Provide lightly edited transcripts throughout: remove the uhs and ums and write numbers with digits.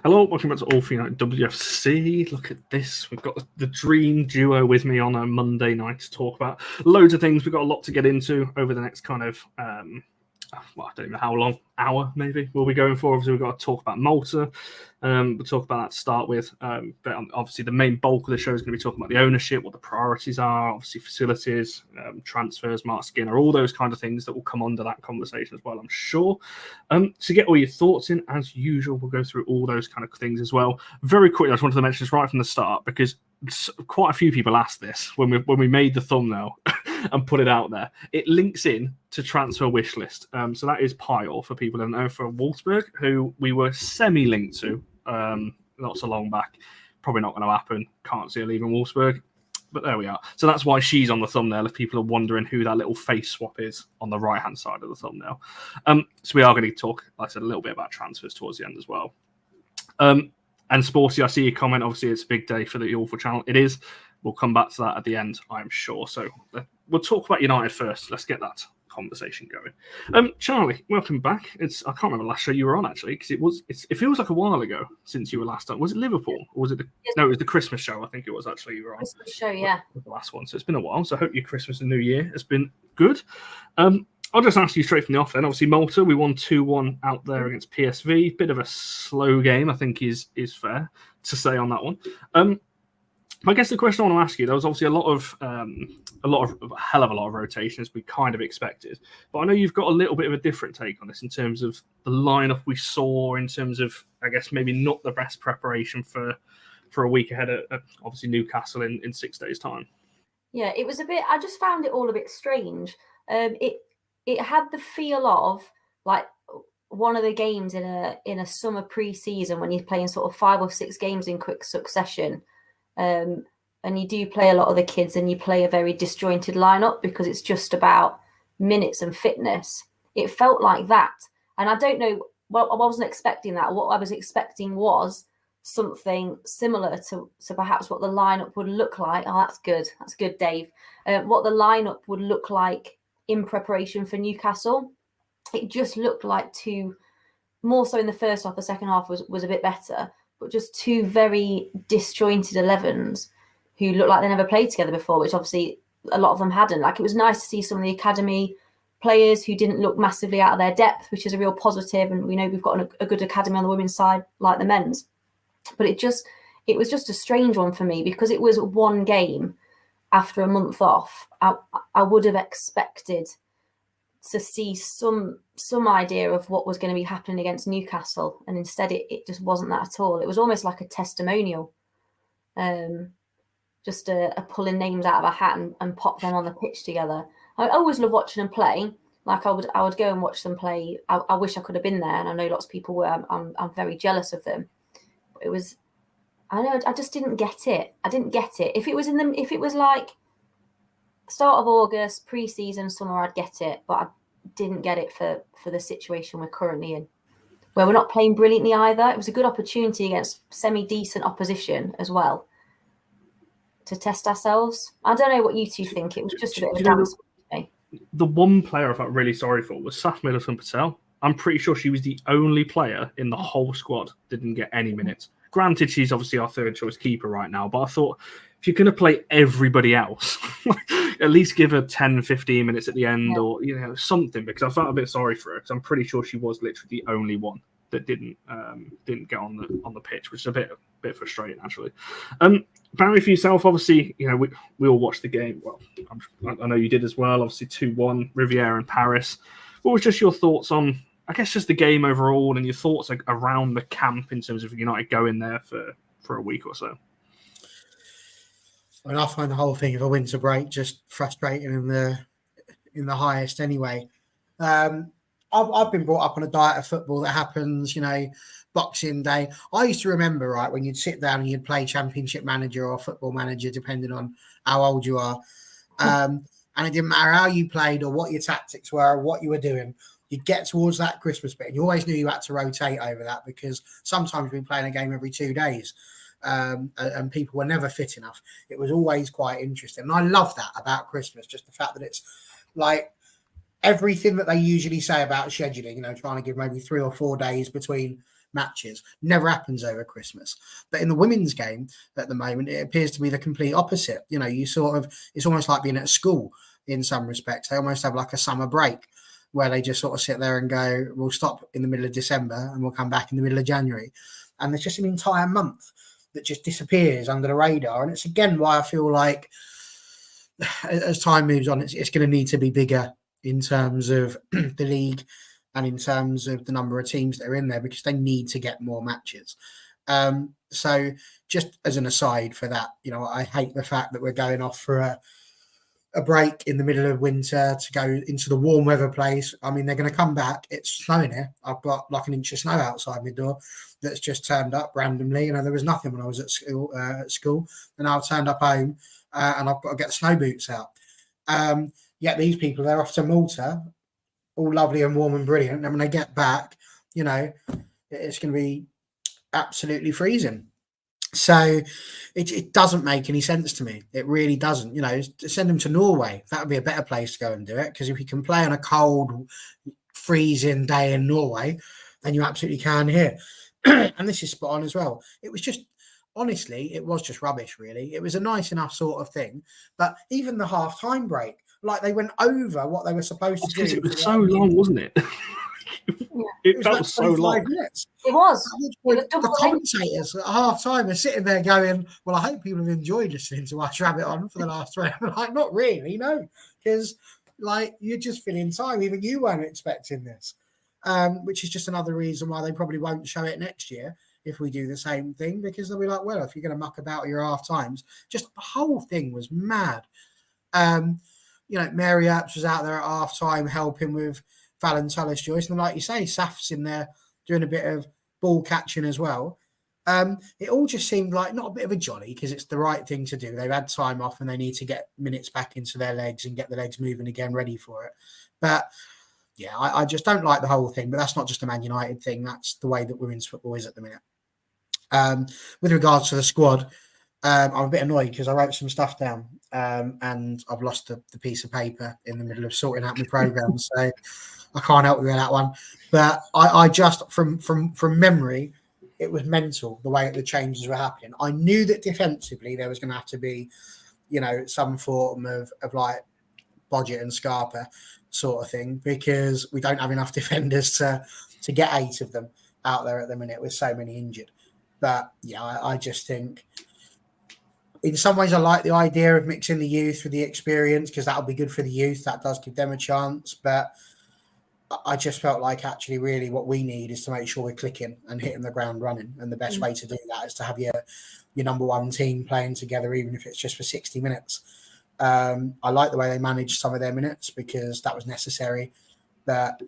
Hello, welcome back to All For United WFC. Look at this. We've got the dream duo with me on a Monday night to talk about loads of things. We've got a lot to get into over the next kind of, I don't even know how long, hour maybe we'll be going for. Obviously, we've got to talk about Malta. We'll talk about that to start with. But obviously, the main bulk of the show is going to be talking about the ownership, what the priorities are, obviously facilities, transfers, Marc Skinner, all those kind of things that will come under that conversation as well, I'm sure. To get all your thoughts in, as usual, we'll go through all those kind of things as well. Very quickly, I just wanted to mention this right from the start because quite a few people asked this when we made the thumbnail and put it out there. It links in to transfer Wishlist. So that is Pyle, for people who don't know, for Wolfsburg, who we were semi-linked to not so long back. Probably not going to happen. Can't see her leaving Wolfsburg. But there we are. So that's why she's on the thumbnail, if people are wondering who that little face swap is on the right-hand side of the thumbnail. So we are going to talk, like I said, a little bit about transfers towards the end as well. And Sporty, I see your comment. Obviously, it's a big day for the Awful channel. It is. We'll come back to that at the end, I'm sure. So we'll talk about United first. Let's get that conversation going. Charlie, welcome back. I can't remember the last show you were on, actually, because it feels like a while ago since you were last on. Was it Liverpool? Or was it no, it was the Christmas show, I think it was, actually, you were on. Christmas show, yeah. The last one. So it's been a while. So I hope your Christmas and New Year has been good. I'll just ask you straight from the off then. Obviously, Malta, we won 2-1 out there against PSV. Bit of a slow game, I think is fair to say on that one. I guess the question I want to ask you, there was obviously a hell of a lot of rotation as we kind of expected. But I know you've got a little bit of a different take on this in terms of the lineup we saw, in terms of, I guess, maybe not the best preparation for a week ahead of obviously Newcastle in 6 days' time. Yeah, it was a bit, I just found it all a bit strange. It had the feel of like one of the games in a summer pre-season when you're playing sort of 5 or 6 games in quick succession. And you do play a lot of the kids and you play a very disjointed lineup because it's just about minutes and fitness. It felt like that. And I don't know, well, I wasn't expecting that. What I was expecting was something similar to perhaps what the lineup would look like. Oh, that's good. That's good, Dave. What the lineup would look like in preparation for Newcastle. It just looked like two, more so in the first half, the second half was a bit better, but just two very disjointed 11s who looked like they never played together before, which obviously a lot of them hadn't. Like, it was nice to see some of the academy players who didn't look massively out of their depth, which is a real positive. And we know we've got a good academy on the women's side, like the men's. But it was just a strange one for me because it was one game after a month off. I would have expected to see some idea of what was going to be happening against Newcastle, and instead it just wasn't that at all. It was almost like a testimonial, just a pulling names out of a hat and pop them on the pitch together. I always love watching them play. Like, I would go and watch them play. I wish I could have been there, and I know lots of people were. I'm very jealous of them. But it was, I just didn't get it. I didn't get it. If it was like start of August, pre-season, summer, I'd get it, but I didn't get it for the situation we're currently in, where we're not playing brilliantly either. It was a good opportunity against semi-decent opposition as well to test ourselves. I don't know what you two think. It was just a bit of a dance. The one player I felt really sorry for was Saf Middleton-Patel. I'm pretty sure she was the only player in the whole squad that didn't get any minutes. Granted, she's obviously our third choice keeper right now, but I thought if you're going to play everybody else, at least give her 10, 15 minutes at the end, or something, because I felt a bit sorry for her, because I'm pretty sure she was literally the only one that didn't get on the pitch, which is a bit frustrating, actually. Barry, for yourself, obviously, we all watched the game. Well, I know you did as well. Obviously, 2-1, Riviera and Paris. What was just your thoughts on, I guess, just the game overall, and your thoughts around the camp in terms of United going there for a week or so? And I find the whole thing of a winter break just frustrating in the highest. Anyway, I've been brought up on a diet of football that happens, Boxing Day. I used to remember, right, when you'd sit down and you'd play Championship Manager or Football Manager, depending on how old you are, and it didn't matter how you played or what your tactics were or what you were doing. You'd get towards that Christmas bit, and you always knew you had to rotate over that, because sometimes we'd be playing a game every 2 days. And people were never fit enough. It was always quite interesting. And I love that about Christmas, just the fact that it's like everything that they usually say about scheduling, trying to give maybe 3 or 4 days between matches. Never happens over Christmas. But in the women's game at the moment, it appears to be the complete opposite. You know, you sort of, it's almost like being at school in some respects. They almost have like a summer break where they just sort of sit there and go, we'll stop in the middle of December and we'll come back in the middle of January. And there's just an entire month that just disappears under the radar. And it's again why I feel like as time moves on, it's going to need to be bigger in terms of the league and in terms of the number of teams that are in there, because they need to get more matches. So just as an aside for that, you know, I hate the fact that we're going off for a break in the middle of winter to go into the warm weather place. I mean, they're going to come back. It's snowing here. I've got like an inch of snow outside my door that's just turned up randomly. You know, there was nothing when I was at school, and I turned up home and I've got to get snow boots out. Yet these people, they're off to Malta, all lovely and warm and brilliant. And when they get back, you know, it's going to be absolutely freezing. So it doesn't make any sense to me. It really doesn't. You know, send them to Norway. That would be a better place to go and do it, because if you can play on a cold, freezing day in Norway, then you absolutely can here. And this is spot on as well. It was just, honestly, it was just rubbish, really. It was a nice enough sort of thing. But even the half-time break, like they went over what they were supposed to do. It was so long, wasn't it? It felt so long. Minutes. It was. The commentators at half time are sitting there going, well, I hope people have enjoyed listening to us rabbit on for the last 3 hours. Like, not really, no, because like you're just filling time. Even you weren't expecting this, which is just another reason why they probably won't show it next year if we do the same thing, because they'll be like, well, if you're going to muck about your half times, just the whole thing was mad. You know, Mary Earps was out there at half time helping with Valentine Joyce, and like you say, Saf's in there doing a bit of ball catching as well. It all just seemed like not a bit of a jolly, because it's the right thing to do. They've had time off and they need to get minutes back into their legs and get the legs moving again, ready for it. But yeah, I just don't like the whole thing. But that's not just a Man United thing. That's the way that women's football is at the minute. With regards to the squad, I'm a bit annoyed because I wrote some stuff down and I've lost the piece of paper in the middle of sorting out my program. So I can't help you with that one. But I just, from memory, it was mental the way the changes were happening. I knew that defensively there was going to have to be, you know, some form of like Bodgett and Scarpa sort of thing, because we don't have enough defenders to get 8 of them out there at the minute with so many injured. But yeah, I just think in some ways I like the idea of mixing the youth with the experience, because that'll be good for the youth. That does give them a chance. But I just felt like actually really what we need is to make sure we're clicking and hitting the ground running. And the best way to do that is to have your number one team playing together, even if it's just for 60 minutes. I like the way they managed some of their minutes because that was necessary. But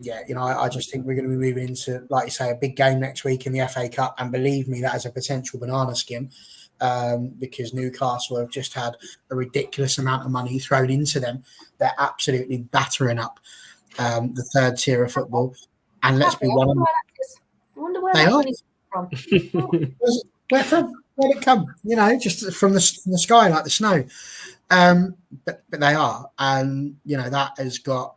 yeah, you know, I just think we're going to be moving into, like you say, a big game next week in the FA Cup. And believe me, that is a potential banana skin, because Newcastle have just had a ridiculous amount of money thrown into them. They're absolutely battering up the third tier of football. And let's be one of them. I wonder where they that are. money's from. Where from? Where'd it come? You know, just from the sky like the snow. But they are. And, you know, that has got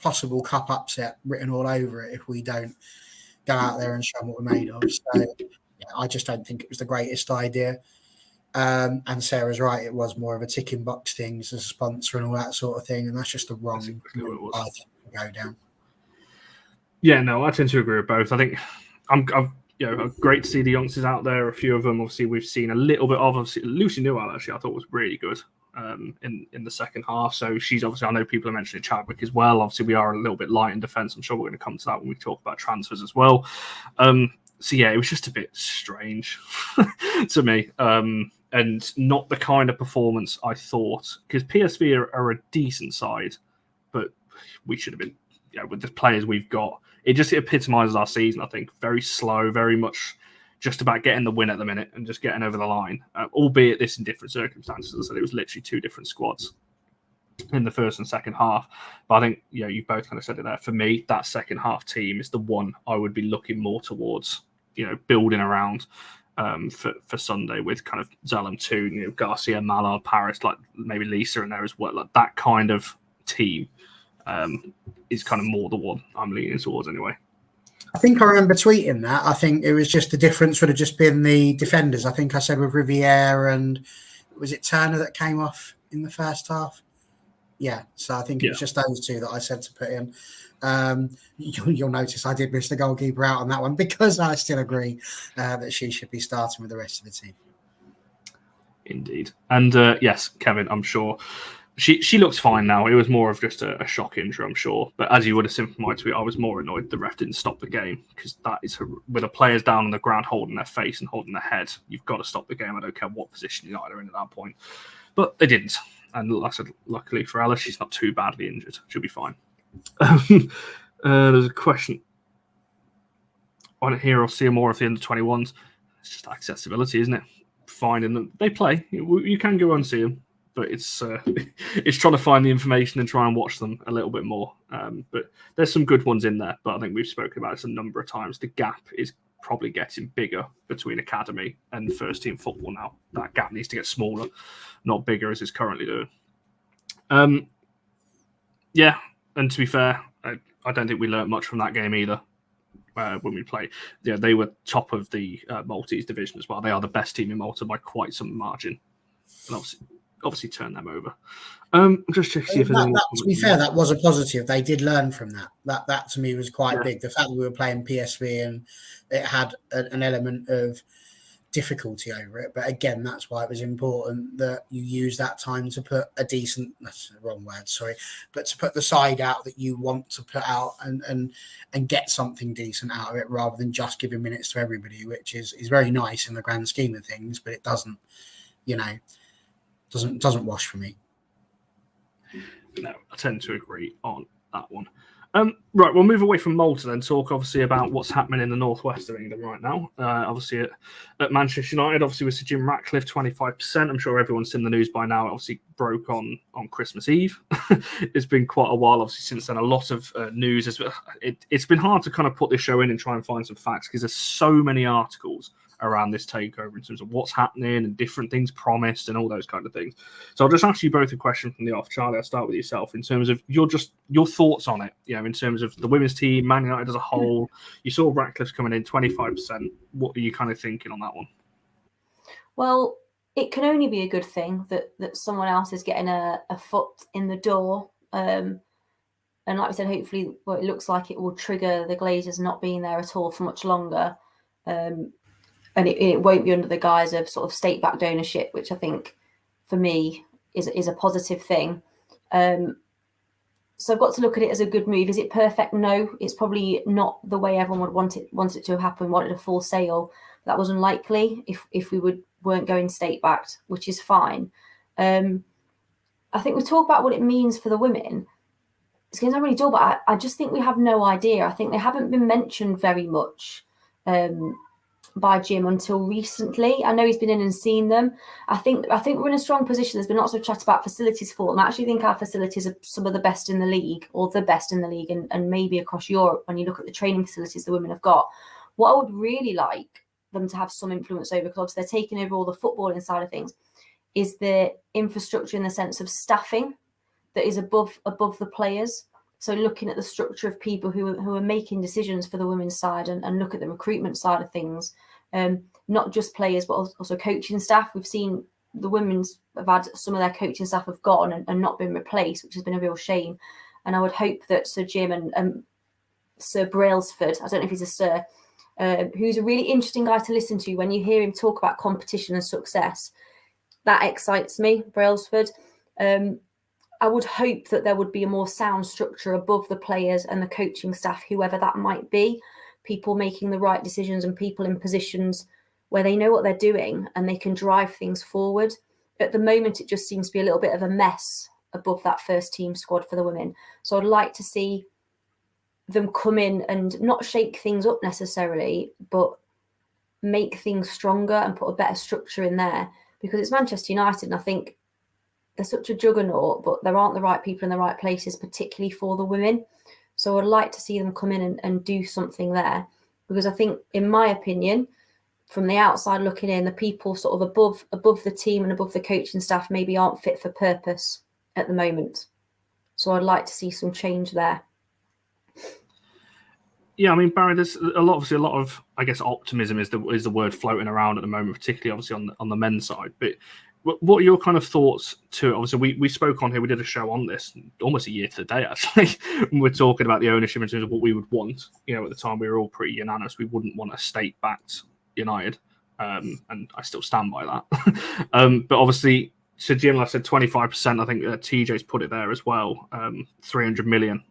possible cup upset written all over it if we don't go out there and show what we're made of. So yeah, I just don't think it was the greatest idea. And Sarah's right, it was more of a ticking box thing as a sponsor and all that sort of thing, and that's just the wrong path to go down. Yeah, no, I tend to agree with both. I think I'm you know, great to see the youngsters out there. A few of them, obviously, we've seen a little bit of. Obviously, Lucy Newell, actually, I thought was really good in the second half. So she's obviously, I know people are mentioning Chadwick as well. Obviously, we are a little bit light in defence. I'm sure we're going to come to that when we talk about transfers as well. So yeah, it was just a bit strange to me. And not the kind of performance I thought, because PSV are a decent side, but we should have been, with the players we've got, it just epitomises our season, I think. Very slow, very much just about getting the win at the minute and just getting over the line, albeit this in different circumstances. As I said, it was literally 2 different squads in the first and second half. But I think, you both kind of said it there. For me, that second half team is the one I would be looking more towards, building around. For Sunday, with kind of Zalem 2, Garcia, Mallard, Paris, like maybe Lisa in there as well. Like that kind of team is kind of more the one I'm leaning towards anyway. I think I remember tweeting that. I think it was just the difference would have just been the defenders. I think I said with Riviere and was it Turner that came off in the first half? Yeah, so I think it was just those two that I said to put in. You'll notice I did miss the goalkeeper out on that one because I still agree that she should be starting with the rest of the team. Indeed. And yes, Kevin, I'm sure she looks fine now. It was more of just a shock injury, I'm sure. But as you would have seen from my tweet, I was more annoyed the ref didn't stop the game because that is with the players down on the ground holding their face and holding their head. You've got to stop the game. I don't care what position United are in at that point. But they didn't. And like I said, luckily for Ella, she's not too badly injured. She'll be fine. There's a question. I want to hear or see more of the under-21s. It's just accessibility, isn't it? Fine, and they play. You can go and see them, but it's trying to find the information and try and watch them a little bit more. But there's some good ones in there. But I think we've spoken about this a number of times. The gap is probably getting bigger between academy and first team football now. That gap needs to get smaller, not bigger as it's currently doing. Yeah, and to be fair, I don't think we learnt much from that game either. When we play, yeah, they were top of the Maltese division as well. They are the best team in Malta by quite some margin, and obviously turn them over. Just check see if there's to be fair, that was a positive. They did learn from that. That to me was quite big. The fact that we were playing PSV and it had an element of difficulty over it, but again, that's why it was important that you use that time to put a decent, that's the wrong word, sorry, but to put the side out that you want to put out and get something decent out of it rather than just giving minutes to everybody, which is very nice in the grand scheme of things, but it doesn't wash for me. No, I tend to agree on that one. Right, we'll move away from Malta then, talk obviously about what's happening in the northwest of England right now. Obviously at Manchester United, obviously with Sir Jim Ratcliffe, 25%. I'm sure everyone's seen the news by now. It obviously broke on Christmas Eve. It's been quite a while, obviously, since then. A lot of news. It's been hard to kind of put this show in and try and find some facts because there's so many articles around this takeover in terms of what's happening and different things promised and all those kind of things. So I'll just ask you both a question from the off. Charlie, I'll start with yourself in terms of your thoughts on it, in terms of the women's team, Man United as a whole. You saw Ratcliffe coming in 25%. What are you kind of thinking on that one? Well, it can only be a good thing that someone else is getting a foot in the door. And like I said, hopefully it looks like it will trigger the Glazers not being there at all for much longer. And it won't be under the guise of sort of state-backed ownership, which I think, for me, is a positive thing. So I've got to look at it as a good move. Is it perfect? No, it's probably not the way everyone would want it to happen. Wanted a full sale. That was unlikely if we weren't going state-backed, which is fine. I think we talk about what it means for the women. It's going to sound really dull, but I just think we have no idea. I think they haven't been mentioned very much by Jim until recently. I know he's been in and seen them. I think we're in a strong position. There's been lots of chat about facilities for them. I actually think our facilities are some of the best in the league, or the best in the league, and maybe across Europe when you look at the training facilities the women have got. What I would really like them to have some influence over, because obviously they're taking over all the footballing side of things, is the infrastructure in the sense of staffing that is above the players. So looking at the structure of people who are making decisions for the women's side and look at the recruitment side of things, not just players, but also coaching staff. We've seen the women's have had some of their coaching staff have gone and not been replaced, which has been a real shame. And I would hope that Sir Jim and Sir Brailsford, I don't know if he's a Sir, who's a really interesting guy to listen to when you hear him talk about competition and success. That excites me, Brailsford. I would hope that there would be a more sound structure above the players and the coaching staff, whoever that might be, people making the right decisions and people in positions where they know what they're doing and they can drive things forward. At the moment, it just seems to be a little bit of a mess above that first team squad for the women. So I'd like to see them come in and not shake things up necessarily, but make things stronger and put a better structure in there, because it's Manchester United, and I think they're such a juggernaut, but there aren't the right people in the right places, particularly for the women. So I'd like to see them come in and do something there, because I think, in my opinion, from the outside looking in, the people sort of above the team and above the coaching staff maybe aren't fit for purpose at the moment. So I'd like to see some change there. Yeah, I mean, Barry, there's obviously a lot of, I guess, optimism is the word floating around at the moment, particularly obviously on the men's side. But what are your kind of thoughts to? Obviously, we spoke on here, we did a show on this almost a year to the day actually. And we're talking about the ownership in terms of what we would want. You know, at the time we were all pretty unanimous. We wouldn't want a state-backed United, and I still stand by that. But obviously, so Jim, like I said 25%. I think TJ's put it there as well. 300 million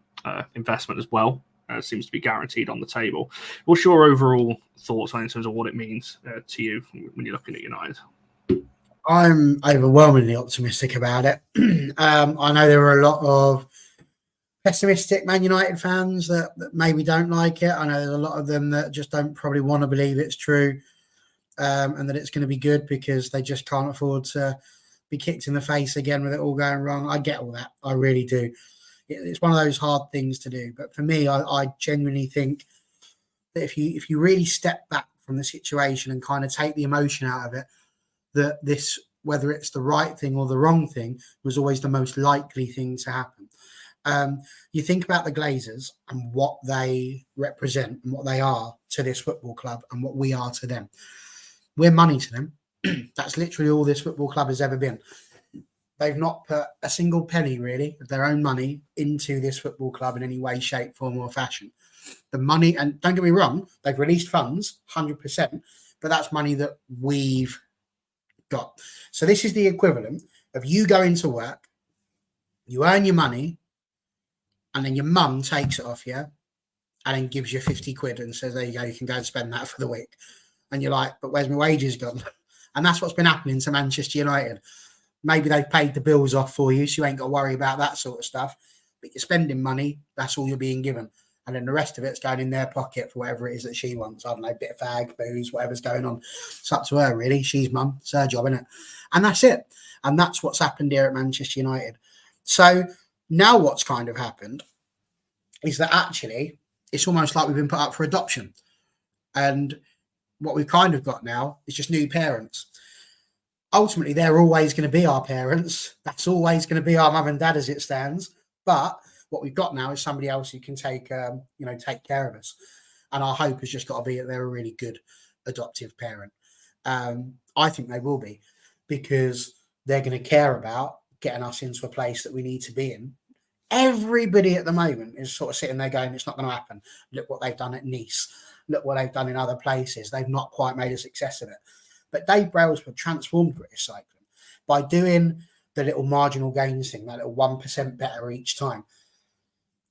investment as well. Seems to be guaranteed on the table. What's your overall thoughts on in terms of what it means to you when you're looking at United? I'm overwhelmingly optimistic about it. I know there are a lot of pessimistic Man United fans that maybe don't like it. I know there's a lot of them that just don't probably want to believe it's true, and that it's going to be good because they just can't afford to be kicked in the face again with it all going wrong. I get all that. I really do. It's one of those hard things to do. But for me, I genuinely think that if you really step back from the situation and kind of take the emotion out of it, that this, whether it's the right thing or the wrong thing, was always the most likely thing to happen. You think about the Glazers and what they represent and what they are to this football club and what we are to them. We're money to them. That's literally all this football club has ever been. They've not put a single penny, really, of their own money into this football club in any way, shape, form or fashion. The money, and don't get me wrong, they've released funds, 100%, but that's money that we've got. So this is the equivalent of you going to work, you earn your money, and then your mum takes it off you and then gives you 50 quid and says, there you go, you can go and spend that for the week. And you're like, but where's my wages gone? And that's what's been happening to Manchester United. Maybe they've paid the bills off for you, so you ain't got to worry about that sort of stuff. But you're spending money, that's all you're being given. And then the rest of it's going in their pocket for whatever it is that she wants. I don't know, a bit of fag, booze, whatever's going on. It's up to her, really. She's mum. It's her job, isn't it? And that's it. And that's what's happened here at Manchester United. So now what's kind of happened is that actually it's almost like we've been put up for adoption. And what we've kind of got now is just new parents. Ultimately, they're always going to be our parents. That's always going to be our mum and dad as it stands. But what we've got now is somebody else who can take care of us. And our hope has just got to be that they're a really good adoptive parent. I think they will be, because they're going to care about getting us into a place that we need to be in. Everybody at the moment is sort of sitting there going, it's not going to happen. Look what they've done at Nice. Look what they've done in other places. They've not quite made a success of it. But Dave Brailsford transformed British cycling by doing the little marginal gains thing, that little 1% better each time.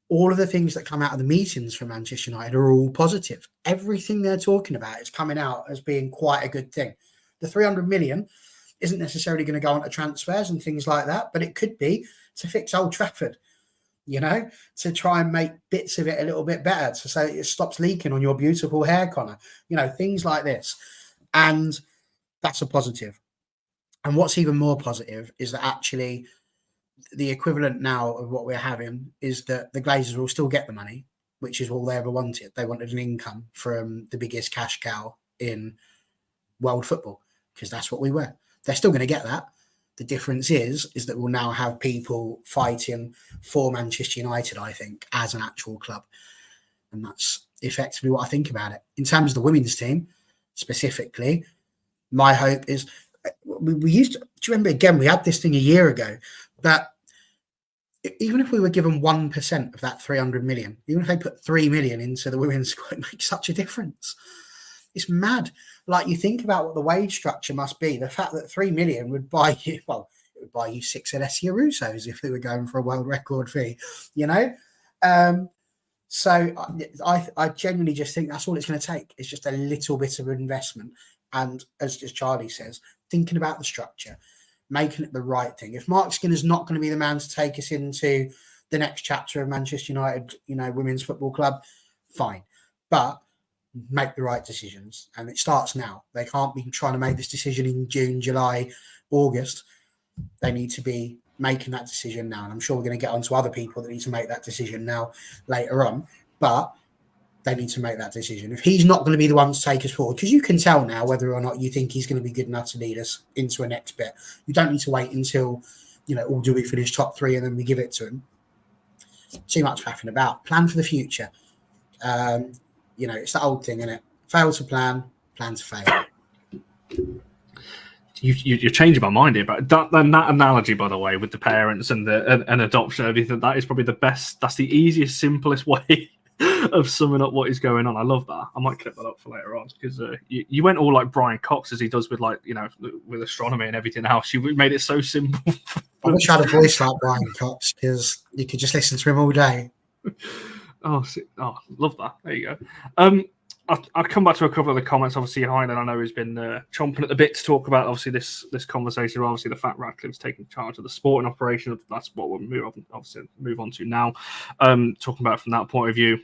All of the things that come out of the meetings for Manchester United are all positive. Everything they're talking about is coming out as being quite a good thing. The 300 million isn't necessarily going to go onto transfers and things like that, but it could be to fix Old Trafford, to try and make bits of it a little bit better, so it stops leaking on your beautiful hair, Connor. Things like this. And that's a positive. And what's even more positive is that actually the equivalent now of what we're having is that the Glazers will still get the money, which is all they ever wanted. They wanted an income from the biggest cash cow in world football, because that's what we were. They're still going to get that. The difference is that we'll now have people fighting for Manchester United, I think, as an actual club. And that's effectively what I think about it. In terms of the women's team, specifically, my hope is we used to, do you remember, again, we had this thing a year ago, that even if we were given 1% of that 300 million, even if they put 3 million into the women's squad, it makes such a difference. It's mad. Like, you think about what the wage structure must be. The fact that 3 million would buy you, well, it would buy you 6 Alessia Russos if they were going for a world record fee, So I genuinely just think that's all it's going to take. It's just a little bit of investment. And as Charlie says, thinking about the structure, making it the right thing. If Marc Skinner's not going to be the man to take us into the next chapter of Manchester United, women's football club, fine. But make the right decisions. And it starts now. They can't be trying to make this decision in June, July, August. They need to be making that decision now. And I'm sure we're going to get onto other people that need to make that decision now later on. But they need to make that decision. If he's not going to be the one to take us forward, because you can tell now whether or not you think he's going to be good enough to lead us into a next bit. You don't need to wait until, do we finish top 3 and then we give it to him. Too much faffing about. Plan for the future. it's the old thing, isn't it? Fail to plan, plan to fail. You're changing my mind here, but that analogy, by the way, with the parents and the and adoption and everything, that is probably the best. That's the easiest, simplest way of summing up what is going on. I love that. I might clip that up for later on, because you went all like Brian Cox, as he does with, like, with astronomy and everything else. You made it so simple. I wish I had a voice like Brian Cox, because you could just listen to him all day. Oh, love that. There you go. I'll come back to a couple of the comments. Obviously, Heinlein, I know, has been chomping at the bit to talk about, obviously, this conversation. Obviously, the fact Ratcliffe's taking charge of the sporting operation. That's what we'll move on to now. Talking about it from that point of view.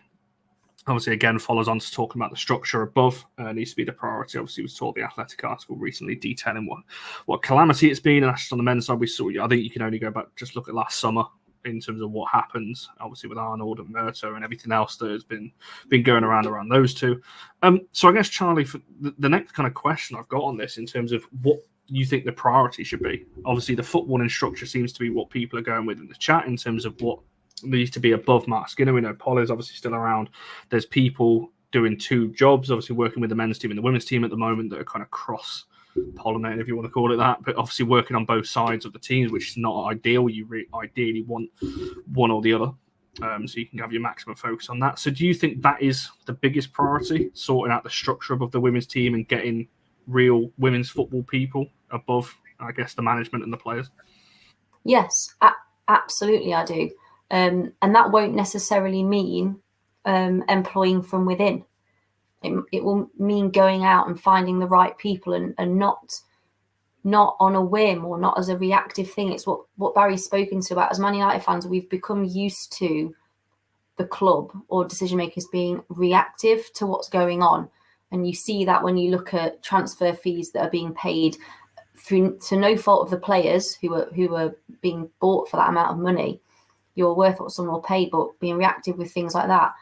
Obviously, again, follows on to talking about the structure above. Needs to be the priority. Obviously, we saw the Athletic article recently detailing what calamity it's been. And actually, on the men's side, we saw. I think you can only go back, just look at last summer in terms of what happens, obviously, with Arnold and Murta and everything else that has been going around those two. So I guess, Charlie, for the next kind of question I've got on this, in terms of what you think the priority should be. Obviously, the footballing structure seems to be what people are going with in the chat, in terms of what needs to be above Marc Skinner. We know Paul is obviously still around. There's people doing two jobs, obviously working with the men's team and the women's team at the moment, that are kind of cross-pollinated, if you want to call it that, but obviously working on both sides of the teams, which is not ideal. You ideally want one or the other, so you can have your maximum focus on that. So do you think that is the biggest priority, sorting out the structure above the women's team and getting real women's football people above, I guess, the management and the players? Yes, absolutely, I do. And that won't necessarily mean employing from within. It will mean going out and finding the right people, and not on a whim or not as a reactive thing. It's what Barry's spoken to about. As Man United fans, we've become used to the club or decision makers being reactive to what's going on. And you see that when you look at transfer fees that are being paid to no fault of the players who are being bought for that amount of money. You're worth what someone will pay, but being reactive with things like that.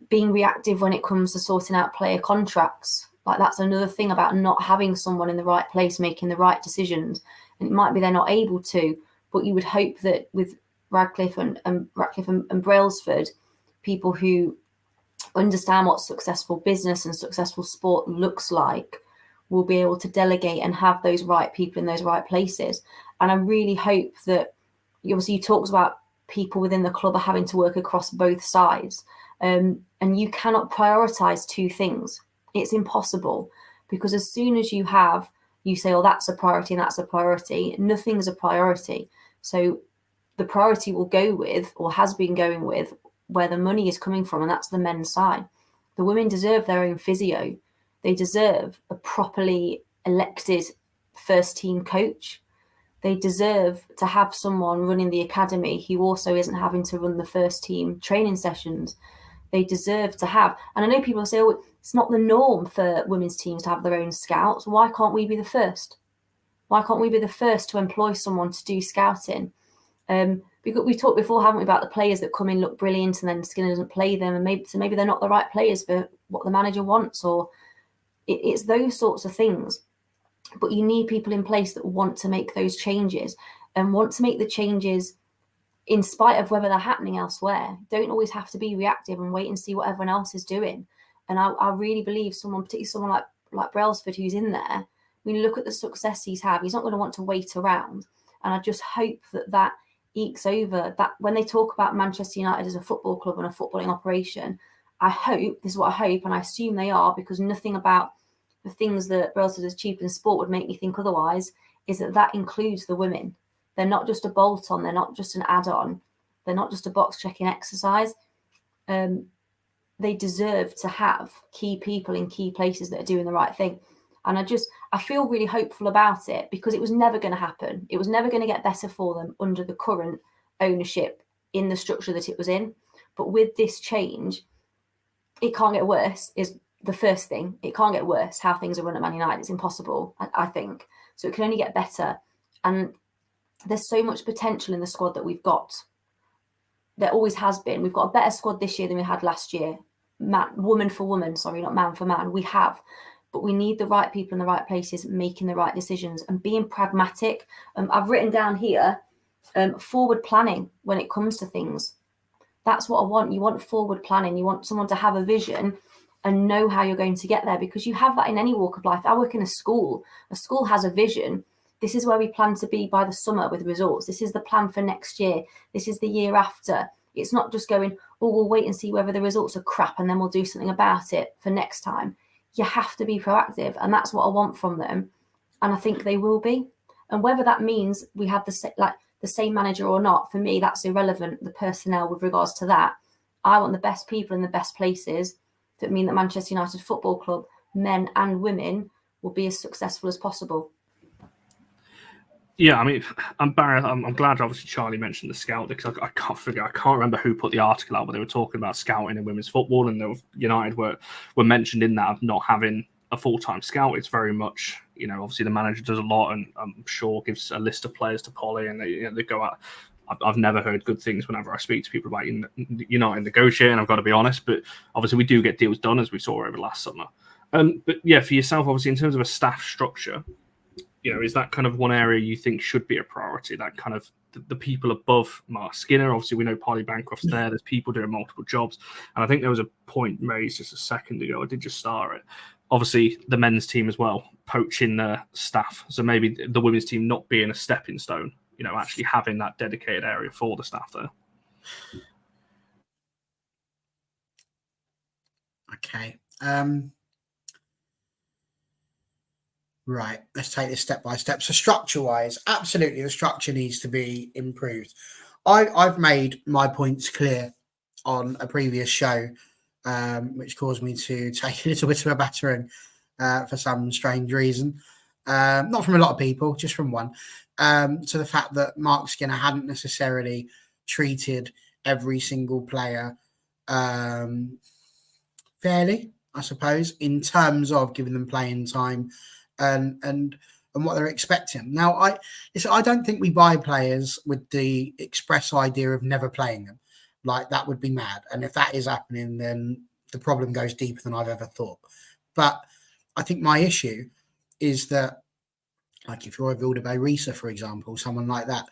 Being reactive when it comes to sorting out player contracts. Like, that's another thing about not having someone in the right place making the right decisions. And it might be they're not able to, but you would hope that with Ratcliffe and Brailsford, people who understand what successful business and successful sport looks like, will be able to delegate and have those right people in those right places. And I really hope that, obviously, you talked about people within the club are having to work across both sides. And you cannot prioritize two things. It's impossible, because as soon as you say, oh, that's a priority and that's a priority, nothing's a priority. So the priority will go with, or has been going with, where the money is coming from, and that's the men's side. The women deserve their own physio. They deserve a properly elected first team coach. They deserve to have someone running the academy who also isn't having to run the first team training sessions. They deserve to have, and I know people say, oh, it's not the norm for women's teams to have their own scouts. Why can't we be the first? Why can't we be the first to employ someone to do scouting? Because we talked before, haven't we, about the players that come in, look brilliant, and then Skinner doesn't play them, and maybe they're not the right players for what the manager wants, or it's those sorts of things. But you need people in place that want to make those changes, and want to make the changes in spite of whether they're happening elsewhere. Don't always have to be reactive and wait and see what everyone else is doing. And I really believe particularly someone like Brailsford, who's in there, when you look at the success he's had, he's not going to want to wait around. And I just hope that ekes over, that when they talk about Manchester United as a football club and a footballing operation, this is what I hope, and I assume they are, because nothing about the things that Brailsford has achieved in sport would make me think otherwise, is that includes the women. They're not just a bolt-on, they're not just an add-on, they're not just a box-checking exercise. They deserve to have key people in key places that are doing the right thing. And I feel really hopeful about it, because it was never going to happen. It was never going to get better for them under the current ownership in the structure that it was in. But with this change, it can't get worse, is the first thing. It can't get worse how things are run at Man United. It's impossible, I think. So it can only get better. And there's so much potential in the squad that we've got. There always has been. We've got a better squad this year than we had last year. Woman for woman, sorry, not man for man. We have. But we need the right people in the right places, making the right decisions and being pragmatic. I've written down here, forward planning when it comes to things. That's what I want. You want forward planning. You want someone to have a vision and know how you're going to get there, because you have that in any walk of life. I work in a school. A school has a vision. This is where we plan to be by the summer with results. This is the plan for next year. This is the year after. It's not just going, oh, we'll wait and see whether the results are crap and then we'll do something about it for next time. You have to be proactive, and that's what I want from them. And I think they will be. And whether that means we have the same manager or not, for me, that's irrelevant, the personnel with regards to that. I want the best people in the best places that mean that Manchester United Football Club, men and women, will be as successful as possible. Yeah, I mean, I'm glad obviously Charlie mentioned the scout, because I can't remember who put the article out, but they were talking about scouting in women's football, and United were mentioned in that of not having a full-time scout. It's very much, obviously the manager does a lot, and I'm sure gives a list of players to Polly, and they go out. I've never heard good things whenever I speak to people about United negotiating, I've got to be honest, but obviously we do get deals done, as we saw over last summer. But yeah, for yourself, obviously, in terms of a staff structure, is that kind of one area you think should be a priority? That kind of the people above Marc Skinner. Obviously, we know Polly Bancroft's there. There's people doing multiple jobs. And I think there was a point raised just a second ago. I did just start it. Obviously, the men's team as well, poaching the staff. So maybe the women's team not being a stepping stone, actually having that dedicated area for the staff there. Okay. Right, let's take this step by step. So structure-wise, absolutely, the structure needs to be improved. I've made my points clear on a previous show, which caused me to take a little bit of a battering for some strange reason. Not from a lot of people, just from one. To the fact that Marc Skinner hadn't necessarily treated every single player fairly, I suppose, in terms of giving them playing time and what they're expecting. Now, I don't think we buy players with the express idea of never playing them. Like, that would be mad. And if that is happening, then the problem goes deeper than I've ever thought. But I think my issue is that, like, if you're a Vilde Risa, for example, someone like that,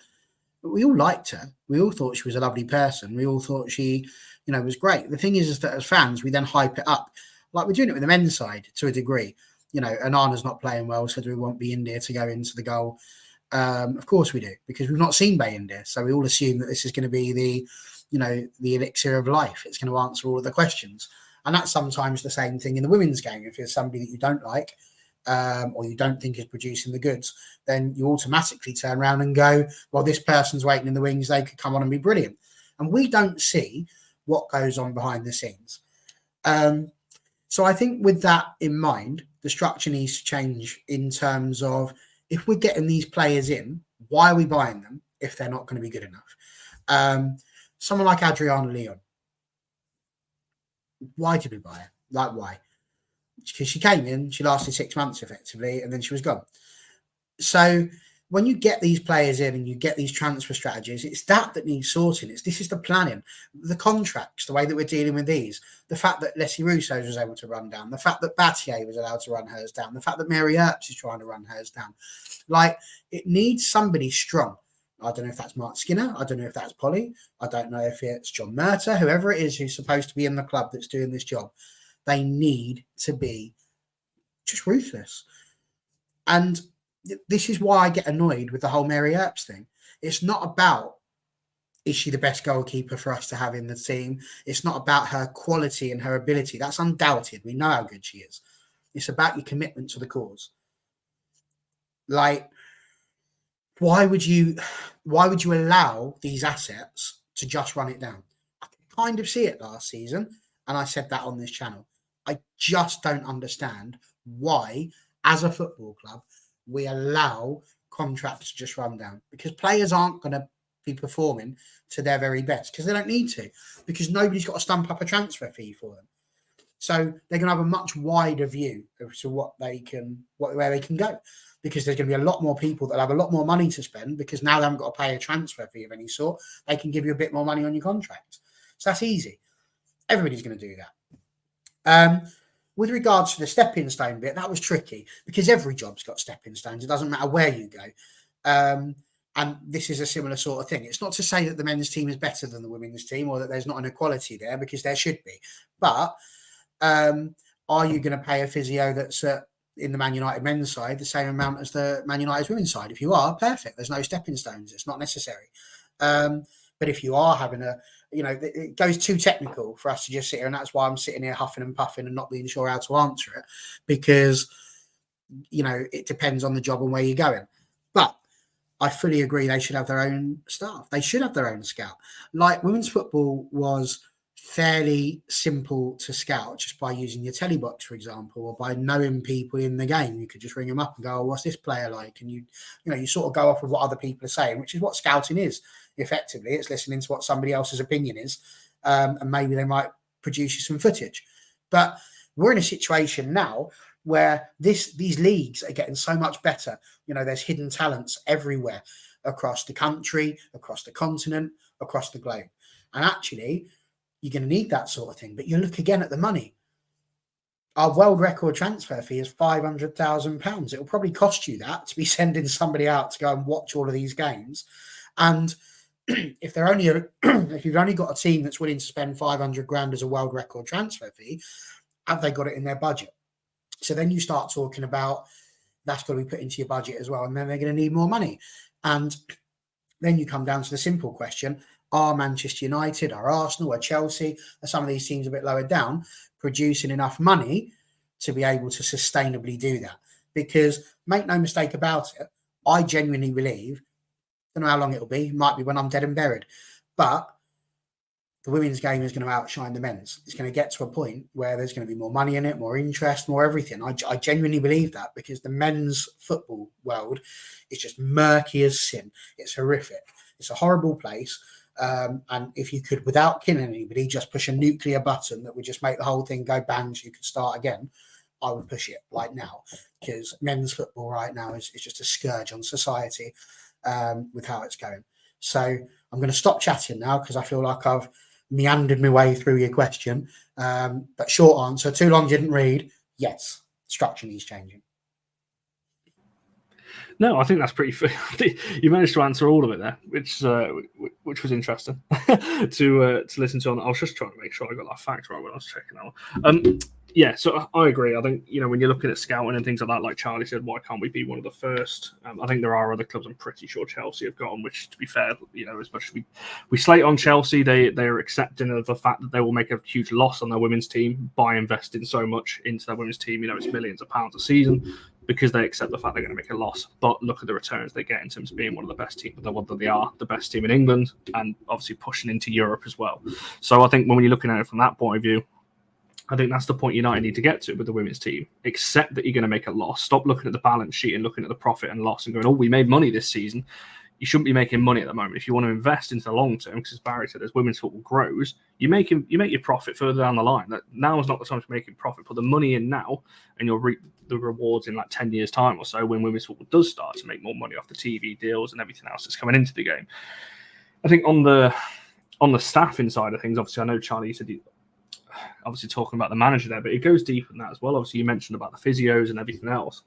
we all liked her. We all thought she was a lovely person. We all thought she, was great. The thing is that as fans, we then hype it up. Like, we're doing it with the men's side to a degree. Anana's not playing well, so do we want Bayindir to go into the goal? Of course we do, because we've not seen Bayindir. So we all assume that this is going to be the elixir of life. It's going to answer all of the questions. And that's sometimes the same thing in the women's game. If there's somebody that you don't like, or you don't think is producing the goods, then you automatically turn around and go, well, this person's waiting in the wings. They could come on and be brilliant. And we don't see what goes on behind the scenes. So I think with that in mind, the structure needs to change in terms of, if we're getting these players in, why are we buying them if they're not going to be good enough? Someone like Adriana Leon, why did we buy her? Like, why? Because she came in, she lasted 6 months effectively, and then she was gone. So when you get these players in and you get these transfer strategies, it's that needs sorting. This is the planning, the contracts, the way that we're dealing with these, the fact that Leslie Rousseau was able to run down, the fact that Battier was allowed to run hers down, the fact that Mary Earps is trying to run hers down. Like, it needs somebody strong. I don't know if that's Marc Skinner. I don't know if that's Polly. I don't know if it's John Murtagh, whoever it is who's supposed to be in the club that's doing this job. They need to be just ruthless. And this is why I get annoyed with the whole Mary Earps thing. It's not about, is she the best goalkeeper for us to have in the team? It's not about her quality and her ability. That's undoubted. We know how good she is. It's about your commitment to the cause. Like, why would you allow these assets to just run it down? I could kind of see it last season, and I said that on this channel. I just don't understand why, as a football club, we allow contracts to just run down, because players aren't going to be performing to their very best, because they don't need to, because nobody's got to stump up a transfer fee for them. So they're going to have a much wider view as to where they can go, because there's going to be a lot more people that have a lot more money to spend, because now they haven't got to pay a transfer fee of any sort. They can give you a bit more money on your contract. So that's easy. Everybody's going to do that. With regards to the stepping stone bit, that was tricky, because every job's got stepping stones. It doesn't matter where you go. And this is a similar sort of thing. It's not to say that the men's team is better than the women's team or that there's not an equality there, because there should be. But are you going to pay a physio that's in the Man United men's side the same amount as the Man United women's side? If you are, perfect. There's no stepping stones. It's not necessary. But if you are having it goes too technical for us to just sit here, and that's why I'm sitting here huffing and puffing and not being sure how to answer it, because, it depends on the job and where you're going. But I fully agree they should have their own staff. They should have their own scout. Like, women's football was fairly simple to scout just by using your telly box, for example, or by knowing people in the game. You could just ring them up and go, "Oh, what's this player like?" And you sort of go off with what other people are saying, which is what scouting is. Effectively, it's listening to what somebody else's opinion is, and maybe they might produce you some footage. But we're in a situation now where these leagues are getting so much better. There's hidden talents everywhere across the country, across the continent, across the globe. And actually, you're going to need that sort of thing. But you look again at the money. Our world record transfer fee is £500,000. It will probably cost you that to be sending somebody out to go and watch all of these games. And if you've only got a team that's willing to spend 500 grand as a world record transfer fee, have they got it in their budget? So then you start talking about that's got to be put into your budget as well. And then they're going to need more money. And then you come down to the simple question: are Manchester United, are Arsenal, are Chelsea, are some of these teams a bit lower down, producing enough money to be able to sustainably do that? Because make no mistake about it, I genuinely believe, I don't know how long it'll be, might be when I'm dead and buried, but the women's game is going to outshine the men's. It's going to get to a point where there's going to be more money in it, more interest, more everything. I genuinely believe that, because the men's football world is just murky as sin. It's horrific. It's a horrible place. And if you could, without killing anybody, just push a nuclear button that would just make the whole thing go bang so you could start again, I would push it right now, because men's football right now is just a scourge on society with how it's going. So I'm going to stop chatting now, because I feel like I've meandered my way through your question. But short answer, too long didn't read. Yes, structure needs changing. No, I think that's pretty fair. You managed to answer all of it there, which was interesting to listen to. I was just trying to make sure I got that fact right when I was checking out. Yeah, so I agree. I think, when you're looking at scouting and things like that, like Charlie said, why can't we be one of the first? I think there are other clubs. I'm pretty sure Chelsea have got on, which, to be fair, as much as we slate on Chelsea, they are accepting of the fact that they will make a huge loss on their women's team by investing so much into their women's team. It's millions of pounds a season, because they accept the fact they're going to make a loss. But look at the returns they get in terms of being one of the best teams. They are the best team in England, and obviously pushing into Europe as well. So I think when you're looking at it from that point of view, I think that's the point United need to get to with the women's team. Accept that you're going to make a loss. Stop looking at the balance sheet and looking at the profit and loss and going, "Oh, we made money this season." You shouldn't be making money at the moment. If you want to invest into the long term, because as Barry said, as women's football grows, you make your profit further down the line. That now is not the time to make profit. Put the money in now, and you'll reap the rewards in like 10 years' time or so, when women's football does start to make more money off the TV deals and everything else that's coming into the game. I think on the staffing side of things, obviously, I know Charlie said obviously talking about the manager there, but it goes deeper than that as well. Obviously, you mentioned about the physios and everything else.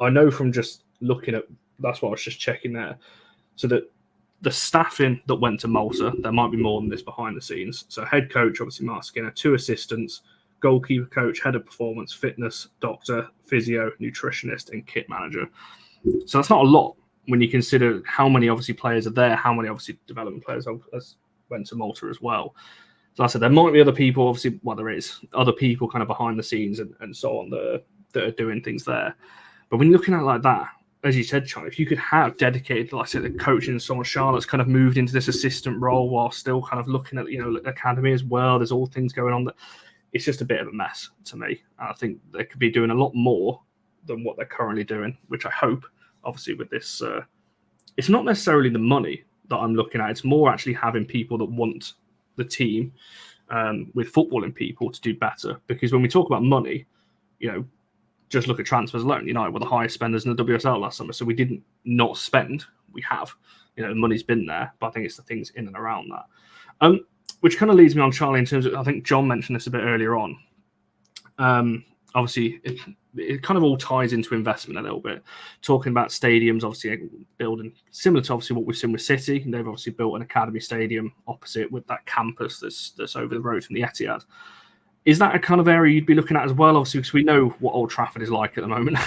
I know from just looking at, that's what I was just checking there. So that the staffing that went to Malta, there might be more than this behind the scenes. So head coach, obviously Marc Skinner, 2 assistants, goalkeeper coach, head of performance, fitness, doctor, physio, nutritionist, and kit manager. So that's not a lot when you consider how many obviously players are there, how many obviously development players went to Malta as well. So I said there might be other people, obviously, well, there is other people kind of behind the scenes and so on that are doing things there. But when you're looking at it like that, as you said, Charlie, if you could have dedicated, like I said, the coaching and so on, Charlotte's kind of moved into this assistant role while still kind of looking at, the academy as well. There's all things going on that it's just a bit of a mess to me. And I think they could be doing a lot more than what they're currently doing, which I hope, obviously, with this, it's not necessarily the money that I'm looking at. It's more actually having people that want the team with footballing people to do better. Because when we talk about money, just look at transfers alone. United were the highest spenders in the WSL last summer, so we didn't not spend. We have, the money's been there, but I think it's the things in and around that. Which kind of leads me on, Charlie, in terms of, I think John mentioned this a bit earlier on. obviously it kind of all ties into investment a little bit. Talking about stadiums, obviously building similar to obviously what we've seen with City, and they've obviously built an academy stadium opposite with that campus that's over the road from the Etihad. Is that a kind of area you'd be looking at as well? Obviously, because we know what Old Trafford is like at the moment.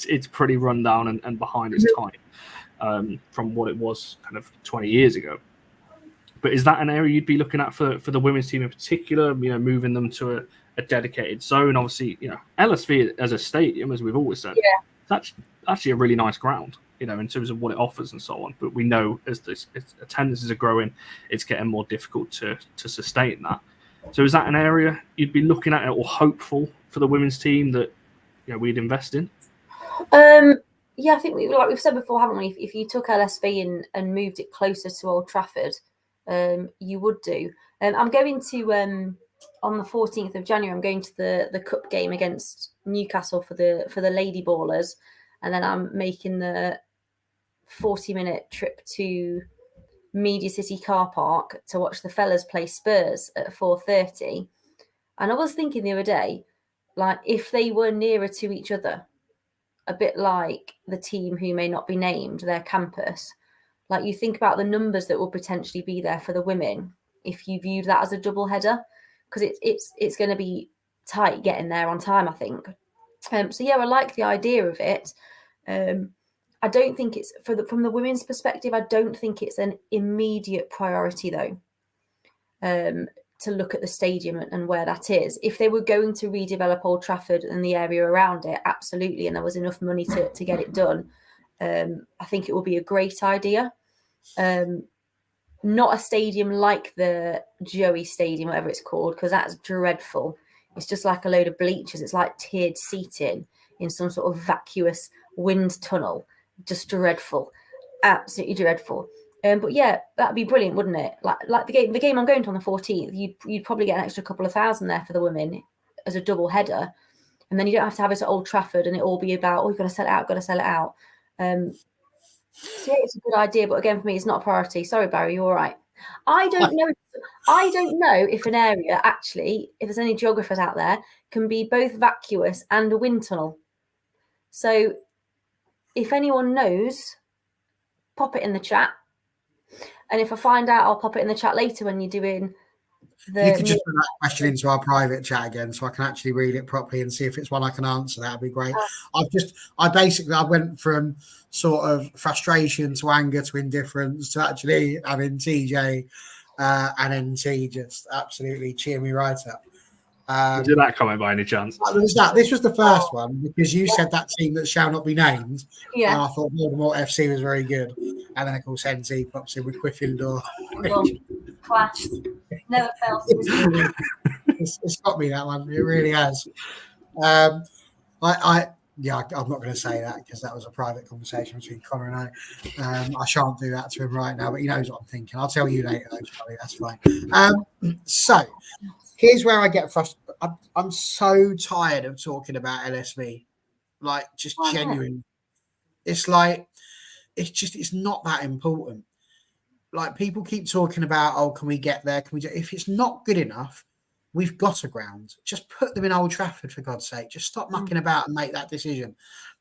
It's pretty run down and behind its time from what it was kind of 20 years ago. But is that an area you'd be looking at for the women's team in particular? You know, moving them to a dedicated zone. Obviously, you know, LSV as a stadium, as we've always said, it's actually a really nice ground, you know, in terms of what it offers and so on. But we know as attendances are growing, it's getting more difficult to sustain that. So is that an area you'd be looking at or hopeful for the women's team that, you know, we'd invest in? Yeah, I think like we've said before, haven't we? If you took LSV and moved it closer to Old Trafford, you would do. I'm going to on the 14th of January. I'm going to the cup game against Newcastle for the Lady Ballers, and then I'm making the 40-minute trip to Media City car park to watch the fellas play Spurs at 4:30. And I was thinking the other day, like if they were nearer to each other, a bit like the team who may not be named, their campus, like you think about the numbers that will potentially be there for the women if you viewed that as a double header, because it's going to be tight getting there on time, I think. So yeah, I like the idea of it. I don't think it's from the women's perspective. I don't think it's an immediate priority though, to look at the stadium and where that is. If they were going to redevelop Old Trafford and the area around it, absolutely, and there was enough money to get it done, I think it would be a great idea. Not a stadium like the Joey Stadium, whatever it's called, because that's dreadful. It's just like a load of bleachers. It's like tiered seating in some sort of vacuous wind tunnel. Just dreadful, absolutely dreadful. But yeah, that'd be brilliant, wouldn't it? Like the game I'm going to on the 14th, you'd probably get an extra couple of thousand there for the women as a double header, and then you don't have to have it at Old Trafford and it all be about, you've got to sell it out. So yeah, it's a good idea, but again, for me, it's not a priority. Sorry, Barry, you're all right. I don't know if an area actually, if there's any geographers out there, can be both vacuous and a wind tunnel. So if anyone knows, pop it in the chat. And if I find out, I'll pop it in the chat later when you're doing the... You could just put that question into our private chat again so I can actually read it properly and see if it's one I can answer. That'd be great. I went from sort of frustration to anger to indifference to actually having TJ and NT just absolutely cheer me right up. Did that comment by any chance? This was the first one because you said that team that shall not be named. Yeah. And I thought Voldemort FC was very good. And then, of course, NT pops in with Quiffindor. Class. Never fails. It's got me, that one. It really has. I'm not going to say that because that was a private conversation between Connor and I. I shan't do that to him right now, but he knows what I'm thinking. I'll tell you later, though, Charlie. That's fine. So here's where I get frustrated. I'm so tired of talking about LSV. Like, just genuine. It's like, it's not that important. Like, people keep talking about, can we get there? Can we do? If it's not good enough, we've got a ground. Just put them in Old Trafford, for God's sake. Just stop mucking about and make that decision.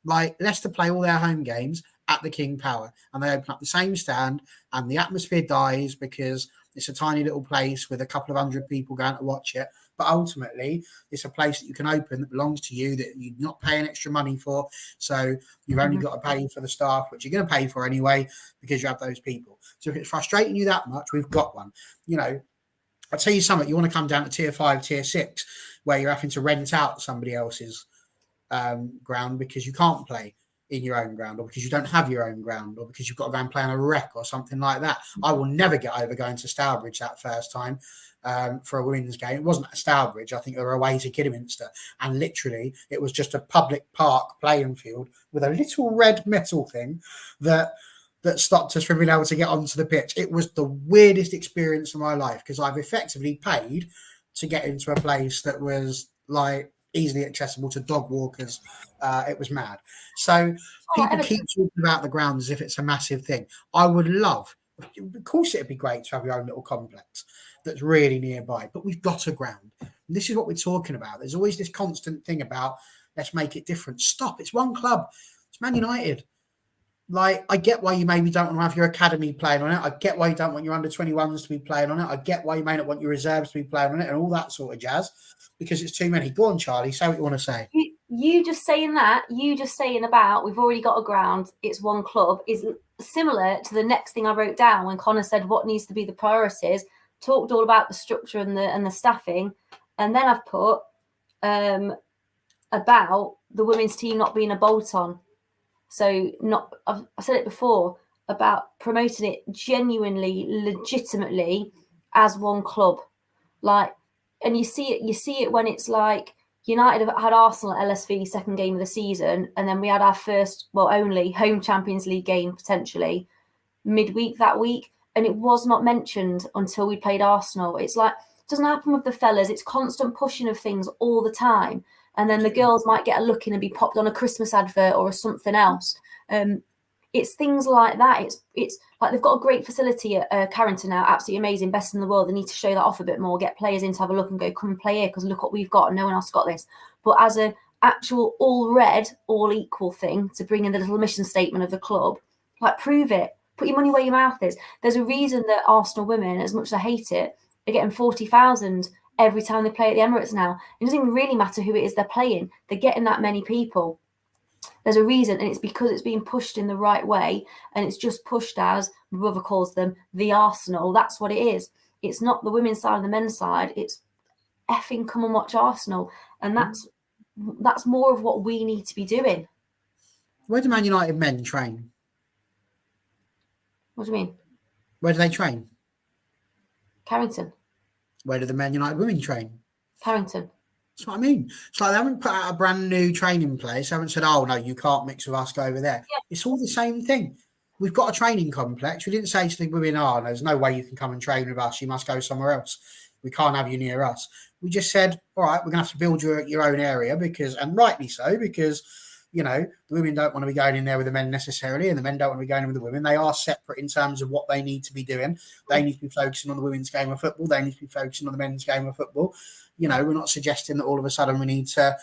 Like, Leicester play all their home games at the King Power, and they open up the same stand, and the atmosphere dies because it's a tiny little place with a couple of hundred people going to watch it. But ultimately, it's a place that you can open that belongs to you, that you're not paying extra money for. So you've only got to pay for the staff, which you're going to pay for anyway, because you have those people. So if it's frustrating you that much, we've got one. You know, I'll tell you something. You want to come down to tier 5, tier 6, where you're having to rent out somebody else's ground because you can't play in your own ground, or because you don't have your own ground, or because you've got to go and play on a rec or something like that. I will never get over going to Stourbridge that first time for a women's game. It wasn't at Stourbridge. I think they were away to Kidderminster, and literally it was just a public park playing field with a little red metal thing that stopped us from being able to get onto the pitch. It was the weirdest experience of my life because I've effectively paid to get into a place that was like easily accessible to dog walkers. It was mad. So people keep talking about the ground as if it's a massive thing. I would love, of course, it'd be great to have your own little complex, that's really nearby, but we've got a ground. And this is what we're talking about. There's always this constant thing about let's make it different. Stop. It's one club. It's Man United. Like, I get why you maybe don't want to have your academy playing on it. I get why you don't want your under-21s to be playing on it. I get why you may not want your reserves to be playing on it and all that sort of jazz, because it's too many. Go on, Charlie. Say what you want to say. You just saying about we've already got a ground, it's one club, is similar to the next thing I wrote down when Connor said what needs to be the priorities, talked all about the structure and the staffing, and then I've put about the women's team not being a bolt-on. So I said it before about promoting it genuinely, legitimately as one club. Like, and you see it when it's like United have had Arsenal at LSV second game of the season, and then we had our first, only home Champions League game potentially midweek that week, and it was not mentioned until we played Arsenal. It's like, it doesn't happen with the fellas. It's constant pushing of things all the time. And then the girls might get a look in and be popped on a Christmas advert or something else. It's things like that. It's like they've got a great facility at Carrington now, absolutely amazing, best in the world. They need to show that off a bit more, get players in to have a look and go, come and play here because look what we've got and no one else got this. But as an actual all red, all equal thing to bring in the little mission statement of the club, like, prove it. Put your money where your mouth is. There's a reason that Arsenal women, as much as I hate it, are getting 40,000 every time they play at the Emirates now. It doesn't even really matter who it is they're playing. They're getting that many people. There's a reason, and it's because it's being pushed in the right way, and it's just pushed as, my brother calls them, the Arsenal. That's what it is. It's not the women's side and the men's side. It's effing come and watch Arsenal. And that's more of what we need to be doing. Where do Man United men train? What do you mean? Where do they train? Carrington. Where do the Man United women train? Carrington. That's what I mean. It's like they haven't put out a brand new training place. They haven't said, oh, no, you can't mix with us, go over there. Yeah. It's all the same thing. We've got a training complex. We didn't say to the women, oh, there's no way you can come and train with us. You must go somewhere else. We can't have you near us. We just said, all right, we're going to have to build your own area because, and rightly so, because, the women don't want to be going in there with the men necessarily, and the men don't want to be going in with the women. They are separate in terms of what they need to be doing. They need to be focusing on the women's game of football. They need to be focusing on the men's game of football. We're not suggesting that all of a sudden we need to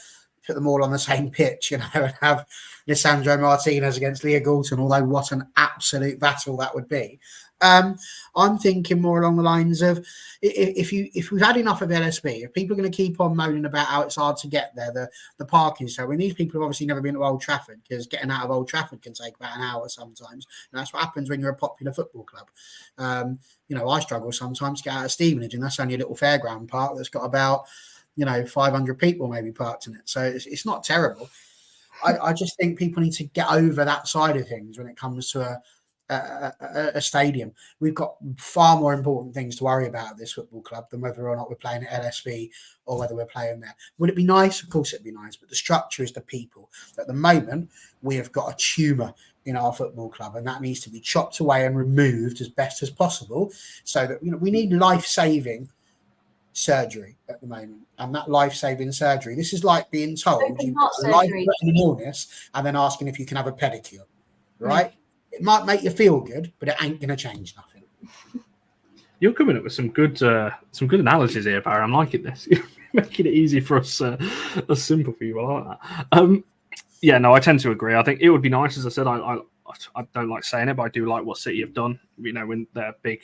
put them all on the same pitch, and have Lissandro Martinez against Leah Goulton, although what an absolute battle that would be. I'm thinking more along the lines of if we've had enough of LSB, if people are going to keep on moaning about how it's hard to get there, the parking. So when these people have obviously never been to Old Trafford, because getting out of Old Trafford can take about an hour sometimes. And that's what happens when you're a popular football club. I struggle sometimes to get out of Stevenage, and that's only a little fairground park that's got about 500 people maybe parked in it. So it's not terrible. I just think people need to get over that side of things when it comes to a stadium. We've got far more important things to worry about at this football club than whether or not we're playing at LSB or whether we're playing there. Would it be nice? Of course it'd be nice, but the structure is the people. At the moment, we have got a tumour in our football club, and that needs to be chopped away and removed as best as possible, so that we need life-saving surgery at the moment. And that life-saving surgery, this is like being told you've got a life-threatening illness and then asking if you can have a pedicure, right? It might make you feel good, but it ain't going to change nothing. You're coming up with some good analogies here, Barry. I'm liking this. You're making it easy for us, simple people. I like that. I tend to agree. I think it would be nice, as I said, I don't like saying it, but I do like what City have done. When they're a big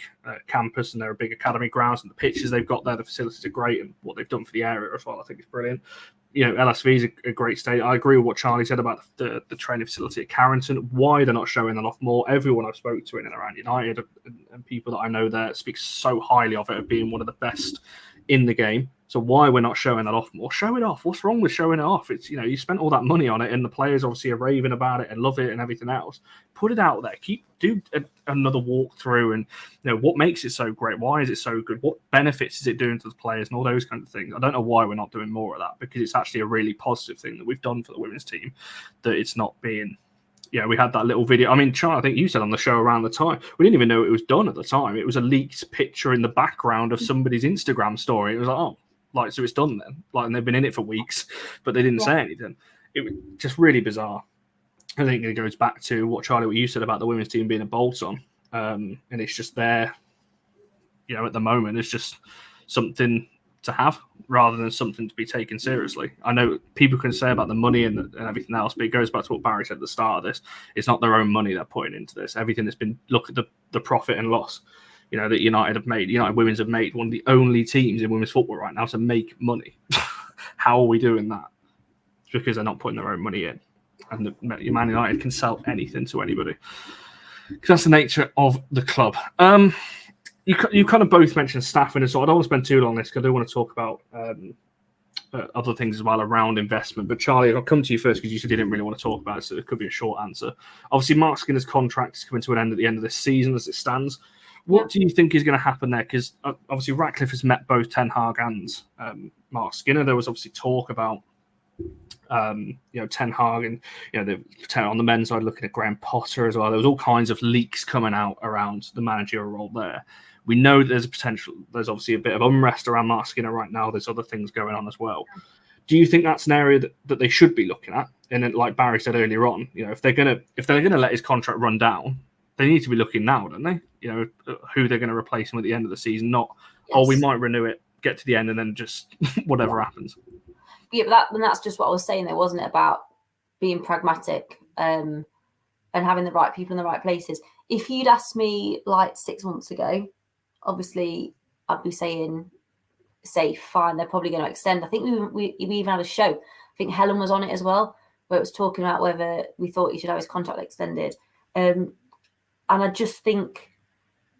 campus and they're a big academy grounds, and the pitches they've got there, the facilities are great, and what they've done for the area as well, I think it's brilliant. LSV is a great state. I agree with what Charlie said about the training facility at Carrington. Why they're not showing that off more? Everyone I've spoken to in and around United and people that I know there speak so highly of it, of being one of the best in the game. So why we're not showing that off more? Show it off. What's wrong with showing it off? It's you spent all that money on it, and the players obviously are raving about it and love it and everything else. Put it out there. Do another walkthrough, and what makes it so great? Why is it so good? What benefits is it doing to the players and all those kind of things? I don't know why we're not doing more of that, because it's actually a really positive thing that we've done for the women's team. That it's not being. We had that little video. I mean, Charlie, I think you said on the show around the time, we didn't even know it was done at the time. It was a leaked picture in the background of somebody's Instagram story. It was like, oh. So it's done then. And they've been in it for weeks, but they didn't say anything. It was just really bizarre. I think it goes back to what Charlie, what you said about the women's team being a bolt-on, and it's just there. at the moment is just something to have rather than something to be taken seriously. I know people can say about the money and everything else, but it goes back to what Barry said at the start of this. It's not their own money they're putting into this. Everything that's been, look at the profit and loss, that United have made. United Women's have made one of the only teams in women's football right now to make money. How are we doing that? It's because they're not putting their own money in. And Man United can sell anything to anybody. Because that's the nature of the club. You kind of both mentioned staffing, and so I don't want to spend too long on this because I do want to talk about other things as well around investment. But Charlie, I'll come to you first because you said you didn't really want to talk about it, so it could be a short answer. Obviously, Marc Skinner's contract is coming to an end at the end of this season as it stands. What do you think is going to happen there? Because obviously Ratcliffe has met both Ten Hag and Marc Skinner. There was obviously talk about Ten Hag and on the men's side looking at Graham Potter as well. There was all kinds of leaks coming out around the managerial role there. We know there's a potential. There's obviously a bit of unrest around Marc Skinner right now. There's other things going on as well. Do you think that's an area that they should be looking at? And then, like Barry said earlier on, if they're gonna let his contract run down, they need to be looking now, don't they? Who they're going to replace him at the end of the season. Not we might renew it, get to the end, and then just whatever happens. Yeah, but that's just what I was saying there, wasn't it? About being pragmatic and having the right people in the right places. If you'd asked me like 6 months ago, obviously I'd be saying safe, fine, they're probably going to extend. I think we even had a show. I think Helen was on it as well, where it was talking about whether we thought he should have his contract extended. And I just think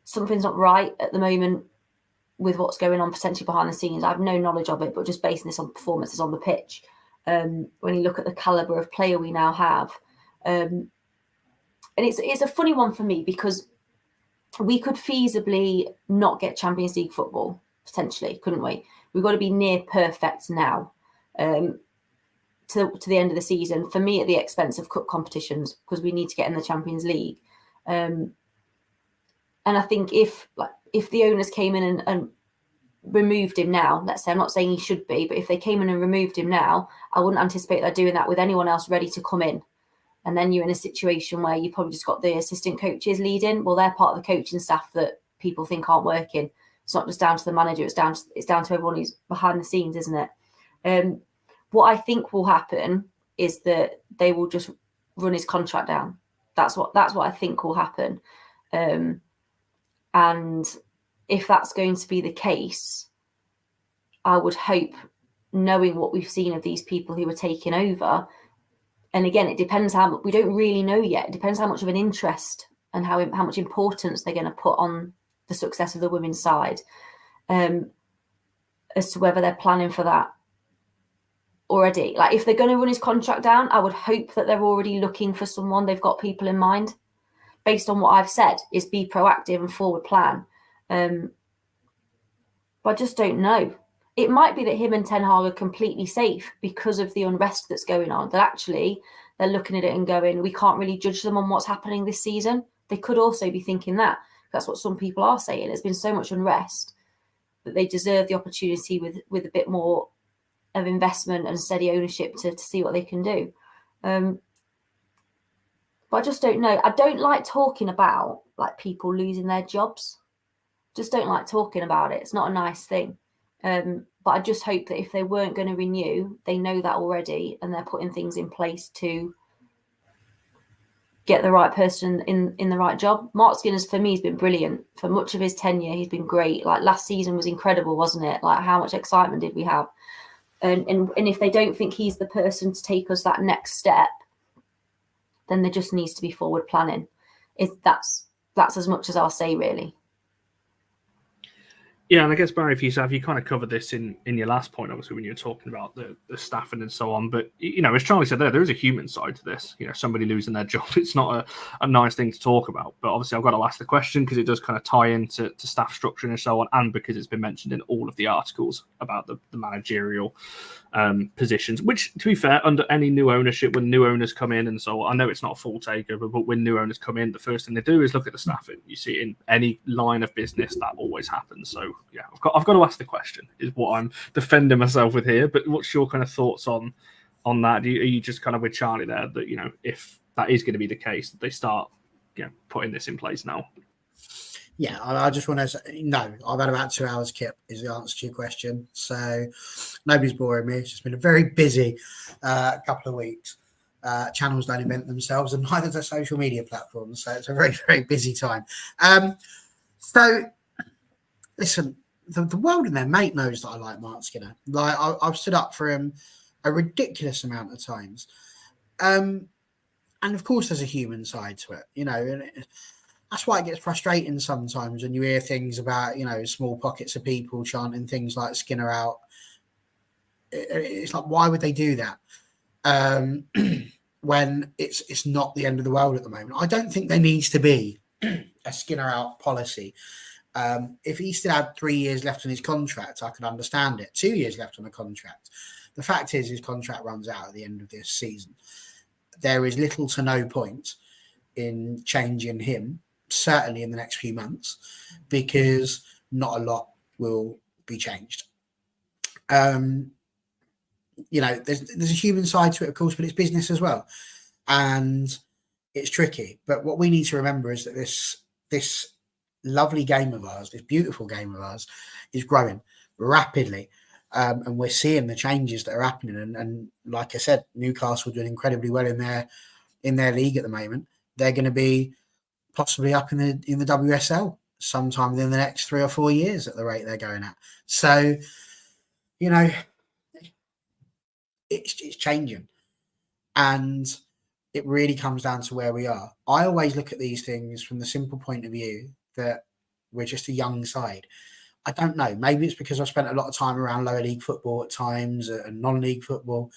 something's not right at the moment with what's going on potentially behind the scenes. I have no knowledge of it, but just basing this on performances on the pitch. When you look at the calibre of player we now have. And it's a funny one for me because we could feasibly not get Champions League football, potentially, couldn't we? We've got to be near perfect now to the end of the season, for me at the expense of cup competitions, because we need to get in the Champions League. And I think if the owners came in and removed him now, let's say, I'm not saying he should be, but if they came in and removed him now, I wouldn't anticipate they're doing that with anyone else ready to come in. And then you're in a situation where you probably just got the assistant coaches leading. Well, they're part of the coaching staff that people think aren't working. It's not just down to the manager, it's down to everyone who's behind the scenes, isn't it? What I think will happen is that they will just run his contract down. That's what I think will happen. And if that's going to be the case, I would hope, knowing what we've seen of these people who are taking over, and again, it depends we don't really know yet. It depends how much of an interest and how much importance they're going to put on the success of the women's side, as to whether they're planning for that already. Like, if they're going to run his contract down, I would hope that they're already looking for someone. They've got people in mind. Based on what I've said, is be proactive and forward plan. But I just don't know. It might be that him and Ten Hag are completely safe because of the unrest that's going on. That actually they're looking at it and going, we can't really judge them on what's happening this season. They could also be thinking that. That's what some people are saying. There's been so much unrest that they deserve the opportunity with a bit more of investment and steady ownership to see what they can do. But I just don't know. I don't like talking about like people losing their jobs. Just don't like talking about it. It's not a nice thing. But I just hope that if they weren't going to renew, they know that already and they're putting things in place to get the right person in the right job. Marc Skinner, for me, has been brilliant. For much of his tenure, he's been great. Like, last season was incredible, wasn't it? Like, how much excitement did we have? And if they don't think he's the person to take us that next step, then there just needs to be forward planning. That's as much as I'll say, really. Yeah, and I guess, Barry, for yourself, you kind of covered this in your last point, obviously, when you were talking about the staffing and so on. But, as Charlie said there is a human side to this. Somebody losing their job, it's not a nice thing to talk about. But obviously, I've got to ask the question because it does kind of tie into staff structure and so on, and because it's been mentioned in all of the articles about the managerial positions, which, to be fair, under any new ownership, when new owners come in and so on, I know it's not a full takeover, but when new owners come in, the first thing they do is look at the staffing. You see it in any line of business, that always happens. So, yeah, I've got to ask the question, is what I'm defending myself with here. But what's your kind of thoughts on that? Are you just kind of with Charlie there that, if that is going to be the case, that they start putting this in place now? Yeah, I just want to say, no, I've had about 2 hours, Kip, is the answer to your question. So nobody's boring me. It's just been a very busy couple of weeks. Channels don't invent themselves, and neither do social media platforms. So it's a very, very busy time. So listen, the world and their mate knows that I like Marc Skinner. Like I've stood up for him a ridiculous amount of times. And of course, there's a human side to it, and that's why it gets frustrating sometimes when you hear things about, small pockets of people chanting things like Skinner out. It's like, why would they do that? When it's not the end of the world at the moment. I don't think there needs to be a Skinner out policy. If he still had 3 years left on his contract, I could understand it. 2 years left on the contract. The fact is his contract runs out at the end of this season. There is little to no point in changing him, certainly in the next few months, because not a lot will be changed. There's a human side to it, of course, but it's business as well. And it's tricky. But what we need to remember is that this lovely game of ours, this beautiful game of ours, is growing rapidly. And we're seeing the changes that are happening. And like I said, Newcastle doing incredibly well in their league at the moment. They're going to be possibly up in the WSL sometime within the next 3 or 4 years at the rate they're going at. So, it's changing. And it really comes down to where we are. I always look at these things from the simple point of view that we're just a young side. I don't know. Maybe it's because I've spent a lot of time around lower league football at times and non-league football.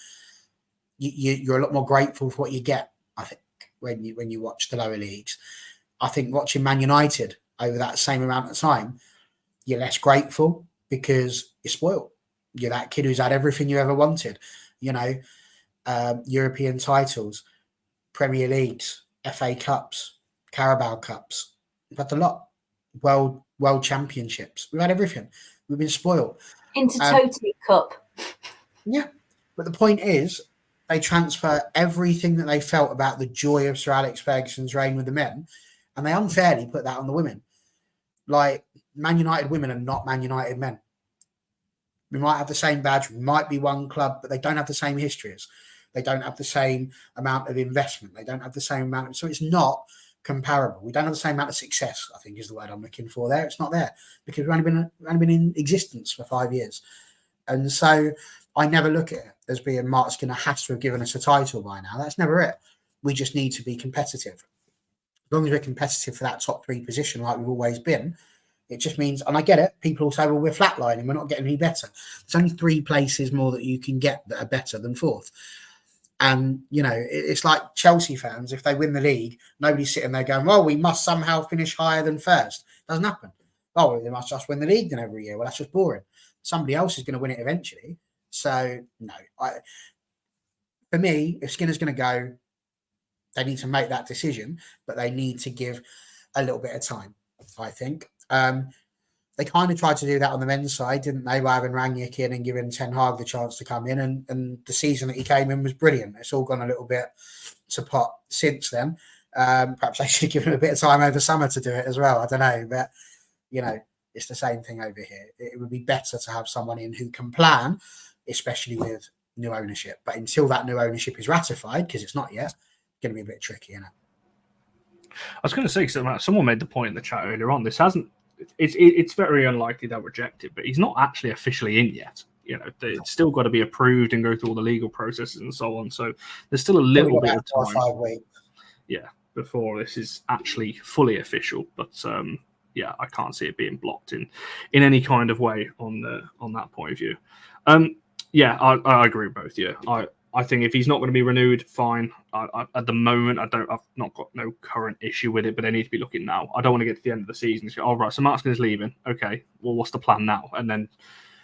You're a lot more grateful for what you get, I think, when you watch the lower leagues. I think watching Man United over that same amount of time, you're less grateful because you're spoiled. You're that kid who's had everything you ever wanted. European titles, Premier Leagues, FA Cups, Carabao Cups. We've had a lot. World Championships. We've had everything. We've been spoiled. Intertoto Cup. Yeah. But the point is, they transfer everything that they felt about the joy of Sir Alex Ferguson's reign with the men, and they unfairly put that on the women. Like, Man United women are not Man United men. We might have the same badge, we might be one club, but they don't have the same histories. They don't have the same amount of investment. They don't have the same amount of... So it's not comparable. We don't have the same amount of success, I think is the word I'm looking for there. It's not there because we've only been in existence for 5 years. And so I never look at it as being Marc Skinner has to have given us a title by now. That's never it. We just need to be competitive. As long as we're competitive for that top 3 position like we've always been, it just means, and I get it, people will say, well, we're flatlining, we're not getting any better. There's only 3 places more that you can get that are better than 4th. And, it's like Chelsea fans, if they win the league, nobody's sitting there going, well, we must somehow finish higher than 1st. Doesn't happen. Oh, well, they must just win the league then every year. Well, that's just boring. Somebody else is going to win it eventually. So, no. For me, if Skinner's going to go, they need to make that decision, but they need to give a little bit of time, I think. They kind of tried to do that on the men's side, didn't they, by having Rangnick in and giving Ten Hag the chance to come in. And the season that he came in was brilliant. It's all gone a little bit to pot since then. Perhaps they should give him a bit of time over summer to do it as well. I don't know. But, it's the same thing over here. It would be better to have someone in who can plan, especially with new ownership. But until that new ownership is ratified, because it's not yet, it's going to be a bit tricky, isn't it? I was going to say, someone made the point in the chat earlier on, it's very unlikely they'll reject it, but he's not actually officially in yet. It's still got to be approved and go through all the legal processes and so on. So there's still a little bit of time. 5 weeks. Yeah, before this is actually fully official. But I can't see it being blocked in any kind of way on that point of view. I agree with both. Yeah, I think if he's not going to be renewed, fine. At the moment, I've not got no current issue with it, but they need to be looking now. I don't want to get to the end of the season and go, right, so Marc Skinner's leaving. Okay, well, what's the plan now? And then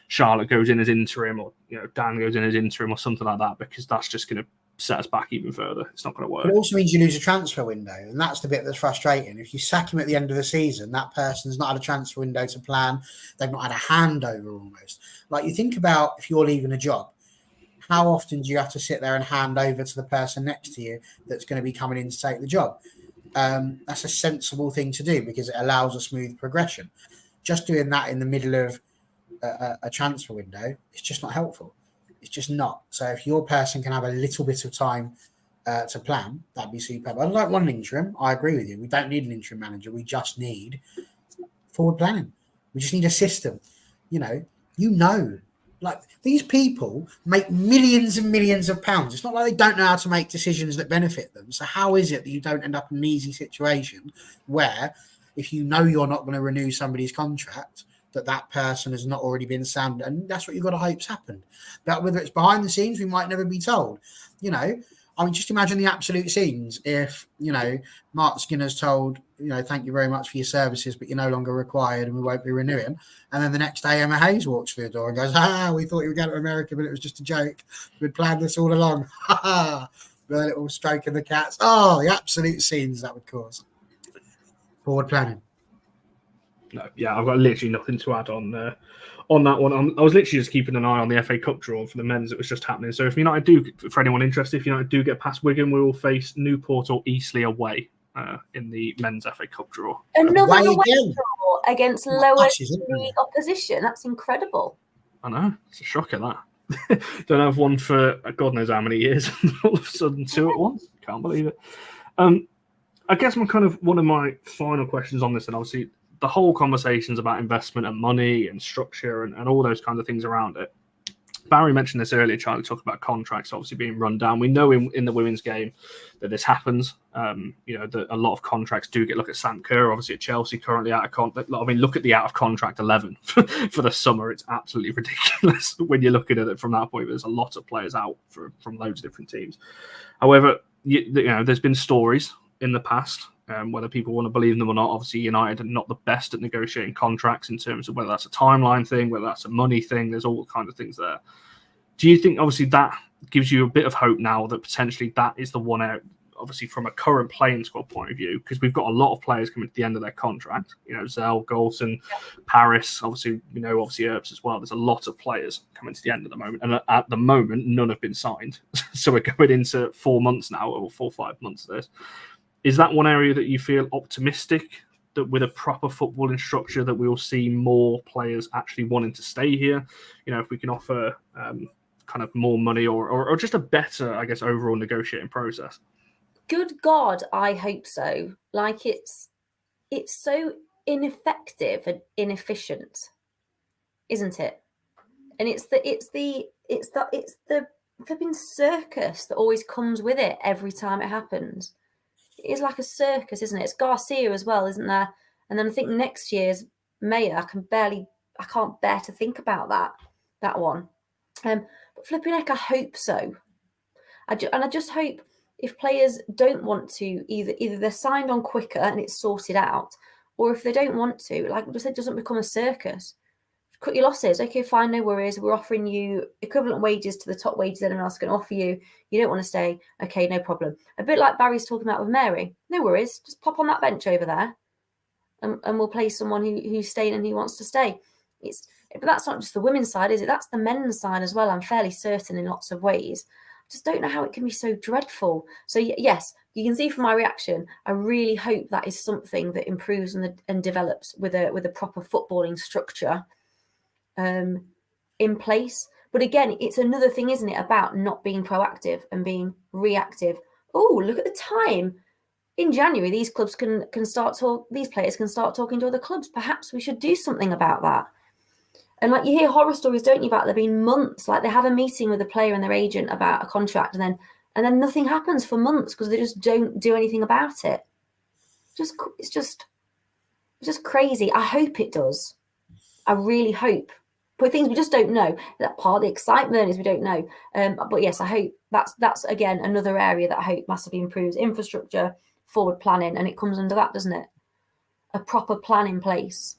Charlotte goes in as interim, or Dan goes in as interim, or something like that, because that's just going to set us back even further. It's not going to work. But it also means you lose a transfer window, and that's the bit that's frustrating. If you sack him at the end of the season, that person's not had a transfer window to plan. They've not had a handover almost. Like, you think about if you're leaving a job, how often do you have to sit there and hand over to the person next to you that's going to be coming in to take the job? That's a sensible thing to do because it allows a smooth progression. Just doing that in the middle of a transfer window, it's just not helpful. It's just not. So if your person can have a little bit of time to plan, that'd be superb. I don't want an interim. I agree with you. We don't need an interim manager. We just need forward planning. We just need a system. Like these people make millions and millions of pounds. It's not like they don't know how to make decisions that benefit them. So how is it that you don't end up in an easy situation where if you know you're not going to renew somebody's contract, that person has not already been sounded? And that's what you've got to hope's happened. But whether it's behind the scenes, we might never be told. I mean, just imagine the absolute scenes if, Marc Skinner's told, thank you very much for your services, but you're no longer required and we won't be renewing. And then the next day, Emma Hayes walks through the door and goes, we thought you were going to America, but it was just a joke. We'd planned this all along. With a little stroke of the cats. Oh, the absolute scenes that would cause. Forward planning. No, yeah, I've got literally nothing to add on that one. I was literally just keeping an eye on the FA Cup draw for the men's. It was just happening. So if United do, for anyone interested, if United do get past Wigan, we will face Newport or Eastleigh away in the men's FA Cup draw. Another away draw against lower league opposition. That's incredible. I know. It's a shocker, that. Don't have one for God knows how many years. All of a sudden, two at once. Can't believe it. I guess one of my final questions on this, and obviously the whole conversations about investment and money and structure and all those kinds of things around it. Barry mentioned this earlier, trying to talk about contracts obviously being run down. We know in the women's game that this happens. That a lot of contracts do get. Look at Sam Kerr, obviously at Chelsea, currently out of contract. I mean, look at the out of contract 11 for the summer. It's absolutely ridiculous when you're looking at it from that point. There's a lot of players out from loads of different teams. However, there's been stories in the past. Whether people want to believe them or not, obviously United are not the best at negotiating contracts in terms of whether that's a timeline thing, whether that's a money thing. There's all kinds of things there. Do you think obviously that gives you a bit of hope now that potentially that is the one out, obviously from a current playing squad point of view, because we've got a lot of players coming to the end of their contract, Zell, Golson, Paris, obviously, obviously Earps as well. There's a lot of players coming to the end at the moment. And at the moment, none have been signed. So we're going into 4 months now, or 4 or 5 months of this. Is that one area that you feel optimistic that with a proper footballing structure that we will see more players actually wanting to stay here? If we can offer kind of more money or just a better, I guess, overall negotiating process. Good God, I hope so. Like it's so ineffective and inefficient, isn't it? And it's the flipping circus that always comes with it every time it happens. It is like a circus, isn't it? It's Garcia as well, isn't there? And then I think next year's Mayor, I can't bear to think about that one. But flipping heck, I hope so. I just hope if players don't want to, either they're signed on quicker and it's sorted out, or if they don't want to, like I said, it doesn't become a circus. Cut your losses. Okay, fine, no worries. We're offering you equivalent wages to the top wages anyone else can offer you. You don't want to stay. Okay, no problem. A bit like Barry's talking about with Mary. No worries. Just pop on that bench over there and we'll play someone who's staying and who wants to stay. But that's not just the women's side, is it? That's the men's side as well. I'm fairly certain in lots of ways. I just don't know how it can be so dreadful. So yes, you can see from my reaction, I really hope that is something that improves and develops with a proper footballing structure in place. But again, it's another thing, isn't it, about not being proactive and being reactive. Oh, look at the time. In January, these players can start talking to other clubs. Perhaps we should do something about that. And like you hear horror stories, don't you, about there being months, like they have a meeting with a player and their agent about a contract, and then nothing happens for months because they just don't do anything about it. It's just crazy. I hope it does. I really hope. But things we just don't know. That part of the excitement is we don't know. But yes, I hope that's again another area that I hope massively improves infrastructure, forward planning, and it comes under that, doesn't it? A proper plan in place.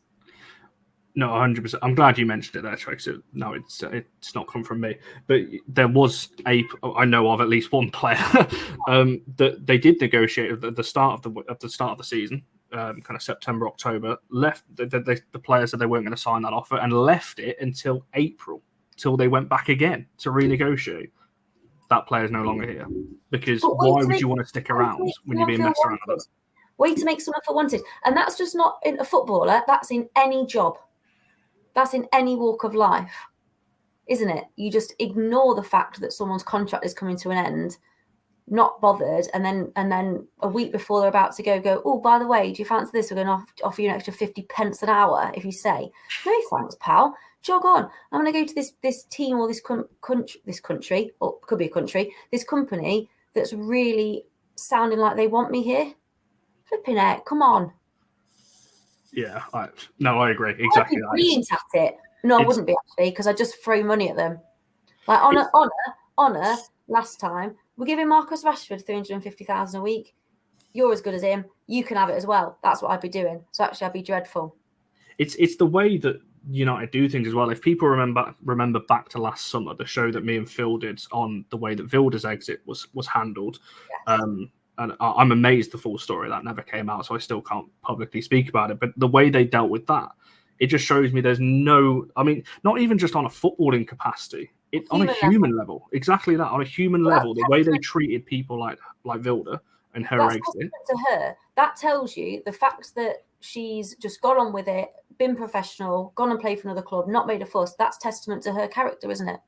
No, 100%. I'm glad you mentioned it there, Trix. No, it's not come from me. But there was I know of at least one player that they did negotiate at the start of the season. Kind of September, October, left. The players said they weren't going to sign that offer and left it until April, till they went back again to renegotiate. That player's no longer here because why would you want to stick around when you're being messed around with it? Way to make someone feel wanted. And that's just not in a footballer. That's in any job. That's in any walk of life, isn't it? You just ignore the fact that someone's contract is coming to an end, not bothered, and then a week before they're about to go, oh, by the way, do you fancy this? We're going to offer you an extra 50 pence an hour if you say, no thanks, pal. Jog on. I'm going to go to this team or this country, or could be a country, this company that's really sounding like they want me here. Flipping heck, come on. Yeah, I agree. Exactly. I'd be brilliant at it. No, I wouldn't be actually, because I'd just throw money at them. Like honour, last time, we're giving Marcus Rashford 350,000 a week. You're as good as him. You can have it as well. That's what I'd be doing. So actually, I'd be dreadful. It's the way that United do things as well. If people remember back to last summer, the show that me and Phil did on the way that Vilda's exit was handled, Yes. and I'm amazed the full story of that never came out, so I still can't publicly speak about it. But the way they dealt with that, it just shows me there's not even just on a footballing capacity, on a human level. Exactly that, on a human level, the way they treated people like Vilda and her exit. To her, that tells you the fact that she's just got on with it, been professional, gone and played for another club, not made a fuss. That's testament to her character, isn't it?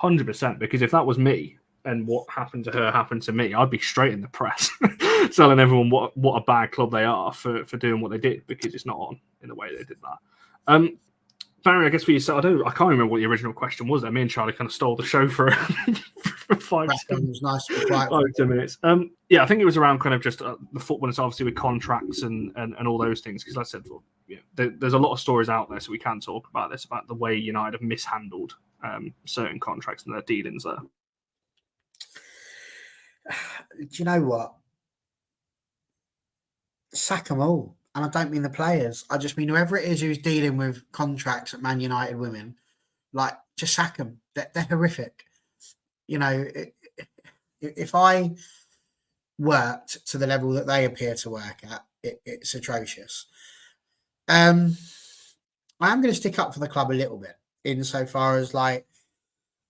100%. Because if that was me and what happened to her happened to me, I'd be straight in the press telling everyone what a bad club they are for doing what they did, because it's not on in the way they did that. Barry, I guess for yourself, I can't remember what the original question was there. Me and Charlie kind of stole the show for 5 10 minutes. I think it was around kind of just the football, and obviously with contracts and all those things. Because like I said, there's a lot of stories out there, so we can talk about this, about the way United have mishandled certain contracts and their dealings there. Do you know what? Sack them all. And I don't mean the players. I just mean whoever it is who's dealing with contracts at Man United women, like, just sack them. They're horrific. If I worked to the level that they appear to work at, it's atrocious. I am going to stick up for the club a little bit, insofar as, like,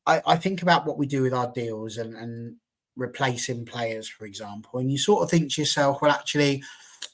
I think about what we do with our deals and replacing players, for example, and you sort of think to yourself, well, actually,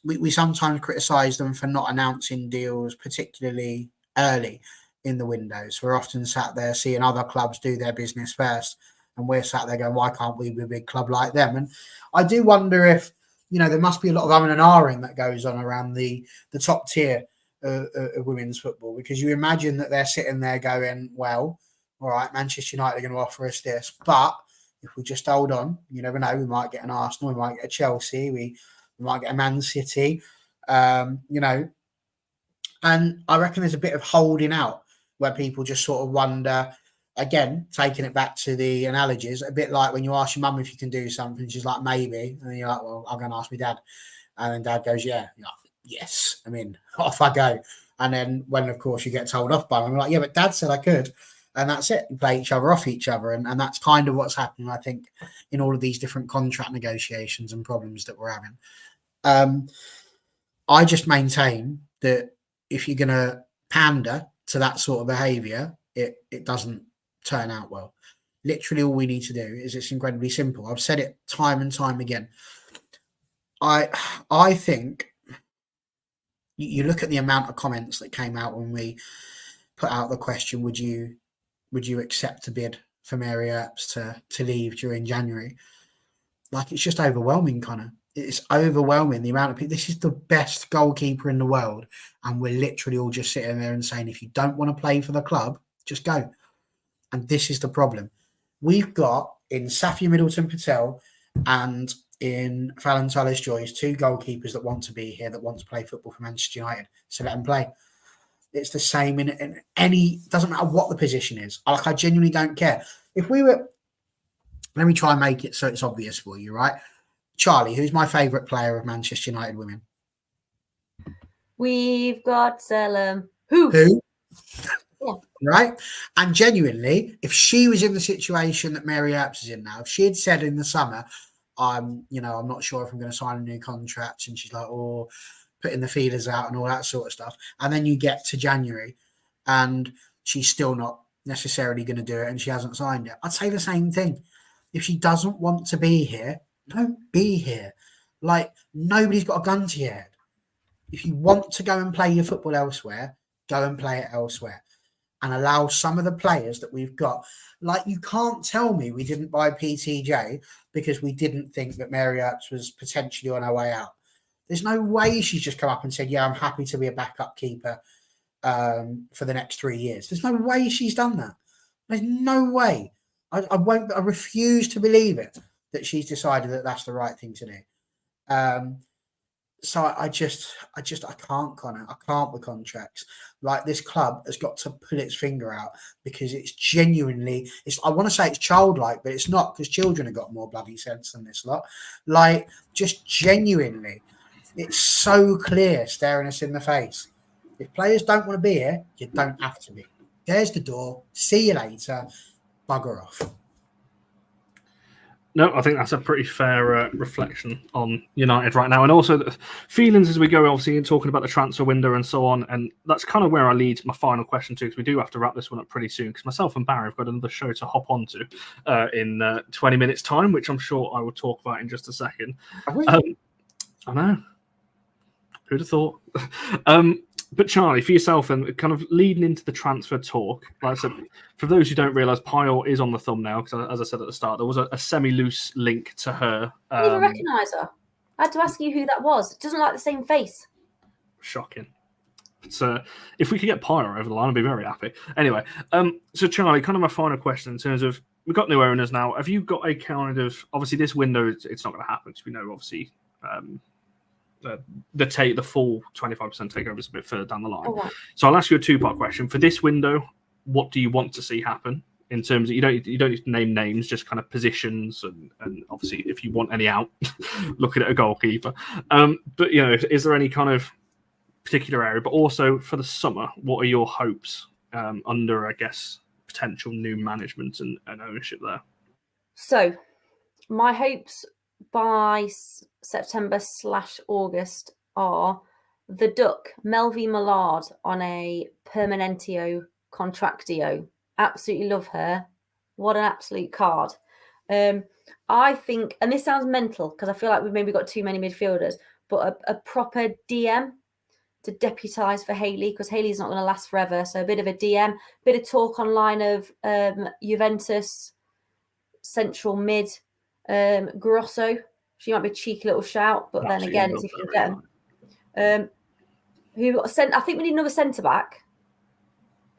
we sometimes criticise them for not announcing deals particularly early in the windows. We're often sat there seeing other clubs do their business first, and we're sat there going, why can't we be a big club like them? And I do wonder if, there must be a lot of umming and ahhing that goes on around the top tier of women's football, because you imagine that they're sitting there going, well, all right, Manchester United are going to offer us this, but if we just hold on, you never know, we might get an Arsenal, we might get a Chelsea, we might get a Man City, and I reckon there's a bit of holding out where people just sort of wonder, again, taking it back to the analogies, a bit like when you ask your mum if you can do something, she's like, maybe, and then you're like, well, I'm going to ask my dad, and then dad goes, yeah, you're like, yes, I mean, off I go. And then when, of course, you get told off by them, I'm like, yeah, but dad said I could. And that's it. You play each other off each other. And that's kind of what's happening, I think, in all of these different contract negotiations and problems that we're having. I just maintain that if you're going to pander to that sort of behaviour, it doesn't turn out well. Literally all we need to do is, it's incredibly simple. I've said it time and time again. I think you look at the amount of comments that came out when we put out the question, would you accept a bid for Mary Earps to leave during January? Like, it's just overwhelming, Connor. It's overwhelming, the amount of people. This is the best goalkeeper in the world, and we're literally all just sitting there and saying, if you don't want to play for the club, just go. And this is the problem. We've got in Safia Middleton-Patel and in Fallon Tullis-Joyce 2 goalkeepers that want to be here, that want to play football for Manchester United. So let them play. It's the same in any, doesn't matter what the position is. I genuinely don't care. If we were, let me try and make it so it's obvious for you, right? Charlie, who's my favourite player of Manchester United women? We've got Selim. Who? Yeah. Right? And genuinely, if she was in the situation that Mary Earps is in now, if she had said in the summer, I'm not sure if I'm going to sign a new contract, and she's like, oh, putting the feelers out and all that sort of stuff, and then you get to January and she's still not necessarily going to do it and she hasn't signed it, I'd say the same thing. If she doesn't want to be here, don't be here. Like, nobody's got a gun to your head. If you want to go and play your football elsewhere, go and play it elsewhere. And allow some of the players that we've got. Like, you can't tell me we didn't buy PTJ because we didn't think that Mary Earps was potentially on her way out. There's no way she's just come up and said, yeah, I'm happy to be a backup keeper for the next 3 years. There's no way she's done that. There's no way. I refuse to believe it, that she's decided that that's the right thing to do. So I can't, Connor. I can't with contracts. Like, this club has got to pull its finger out, because it's genuinely, I want to say it's childlike, but it's not, because children have got more bloody sense than this lot. Like, just genuinely, it's so clear, staring us in the face. If players don't want to be here, you don't have to be. There's the door. See you later. Bugger off. No, I think that's a pretty fair reflection on United right now. And also the feelings as we go, obviously, in talking about the transfer window and so on. And that's kind of where I lead my final question to, because we do have to wrap this one up pretty soon, because myself and Barry have got another show to hop onto in 20 minutes' time, which I'm sure I will talk about in just a second. I know. Who'd have thought? But Charlie, for yourself, and kind of leading into the transfer talk, like I said, for those who don't realise, Pyle is on the thumbnail, because as I said at the start, there was a semi-loose link to her. I didn't even recognise her. I had to ask you who that was. It doesn't like the same face. Shocking. So if we could get Pyle over the line, I'd be very happy. Anyway, so Charlie, kind of my final question in terms of, we've got new owners now. Have you got a kind of, obviously this window, it's not going to happen, because we know obviously the full 25% takeover is a bit further down the line. Oh, wow. So I'll ask you a two-part question. For this window, what do you want to see happen in terms of, you don't need to name names, just kind of positions, and obviously if you want any out, looking at a goalkeeper. But is there any kind of particular area? But also for the summer, what are your hopes under, I guess, potential new management and ownership there? So my hopes by September/August are the Duck, Melvie Millard, on a Permanentio Contractio. Absolutely love her. What an absolute card. I think, and this sounds mental because I feel like we've maybe got too many midfielders, but a proper DM to deputise for Hayley, because Hayley's not going to last forever. So a bit of a DM, bit of talk online of Juventus, central mid, Grosso. She might be a cheeky little shout, but then again, it's if you get them. I think we need another centre back.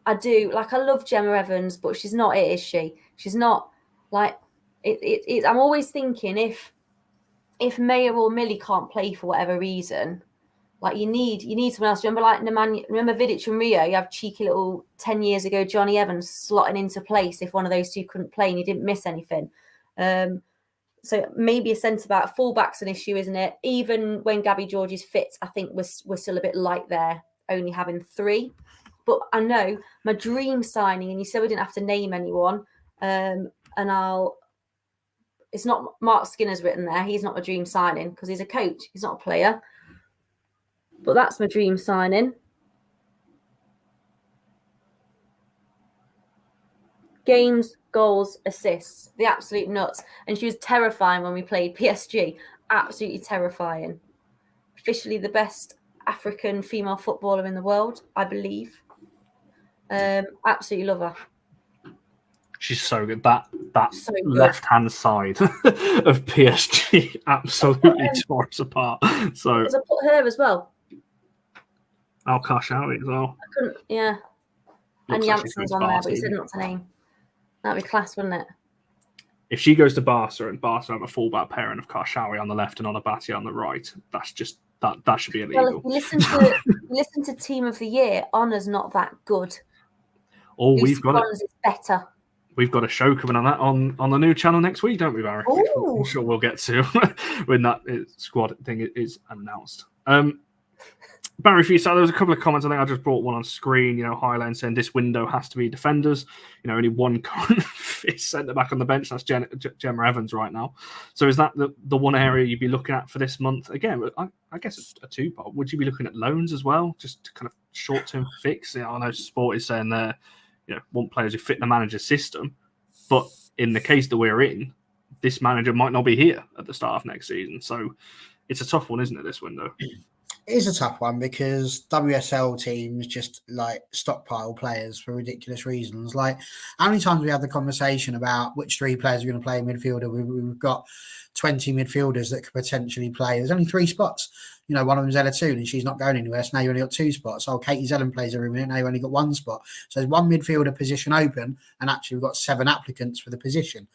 I do. Like, I love Gemma Evans, but she's not it, is she? She's not like it. I'm always thinking if Maya or Millie can't play for whatever reason, like you need someone else. Remember, like remember Vidic and Rio? You have cheeky little 10 years ago Johnny Evans slotting into place if one of those two couldn't play and he didn't miss anything. So maybe a centre back, fullback's an issue, isn't it? Even when Gabby George is fit, I think we're still a bit light there, only having 3. But I know my dream signing, and you said we didn't have to name anyone, it's not Marc Skinner's written there. He's not my dream signing because he's a coach. He's not a player. But that's my dream signing. Games, goals, assists, the absolute nuts. And she was terrifying when we played PSG. Absolutely terrifying. Officially the best African female footballer in the world, I believe. Absolutely love her. She's so good. That So good. left-hand side of PSG absolutely tore us apart. So because I put her as well. I'll cash out as well. I couldn't, yeah. Looks And like she's Janssen's going on to there, but Barca. he said not to name. That'd be class, wouldn't it? If she goes to Barca and Barca have a fullback pairing of Karshawi on the left and Onabati on the right, that's just that should be illegal. Well, if you listen to Team of the Year, Honor's not that good. Oh, Lucy we've got Bronze is better. We've got a show coming on that on the new channel next week, don't we, Barry? Ooh. I'm sure we'll get to when that squad thing is announced. Barry, for you, so there was a couple of comments. I think I just brought one on screen. Highland saying this window has to be defenders. Only one current centre back on the bench. That's Gemma Evans right now. So is that the one area you'd be looking at for this month? Again, I guess it's a two-part. Would you be looking at loans as well, just to kind of short-term fix? I know Sport is saying there, want players who fit the manager's system, but in the case that we're in, this manager might not be here at the start of next season. So it's a tough one, isn't it, this window? It is a tough one because WSL teams just like stockpile players for ridiculous reasons. Like, how many times we had the conversation about which 3 players are going to play midfielder? We've got 20 midfielders that could potentially play. There's only 3 spots. You know, one of them's Ella Toon and she's not going anywhere. So now you only got 2 spots. Oh, Katie Zellen plays every minute. Now you've only got 1 spot. So there's 1 midfielder position open, and actually we've got 7 applicants for the position.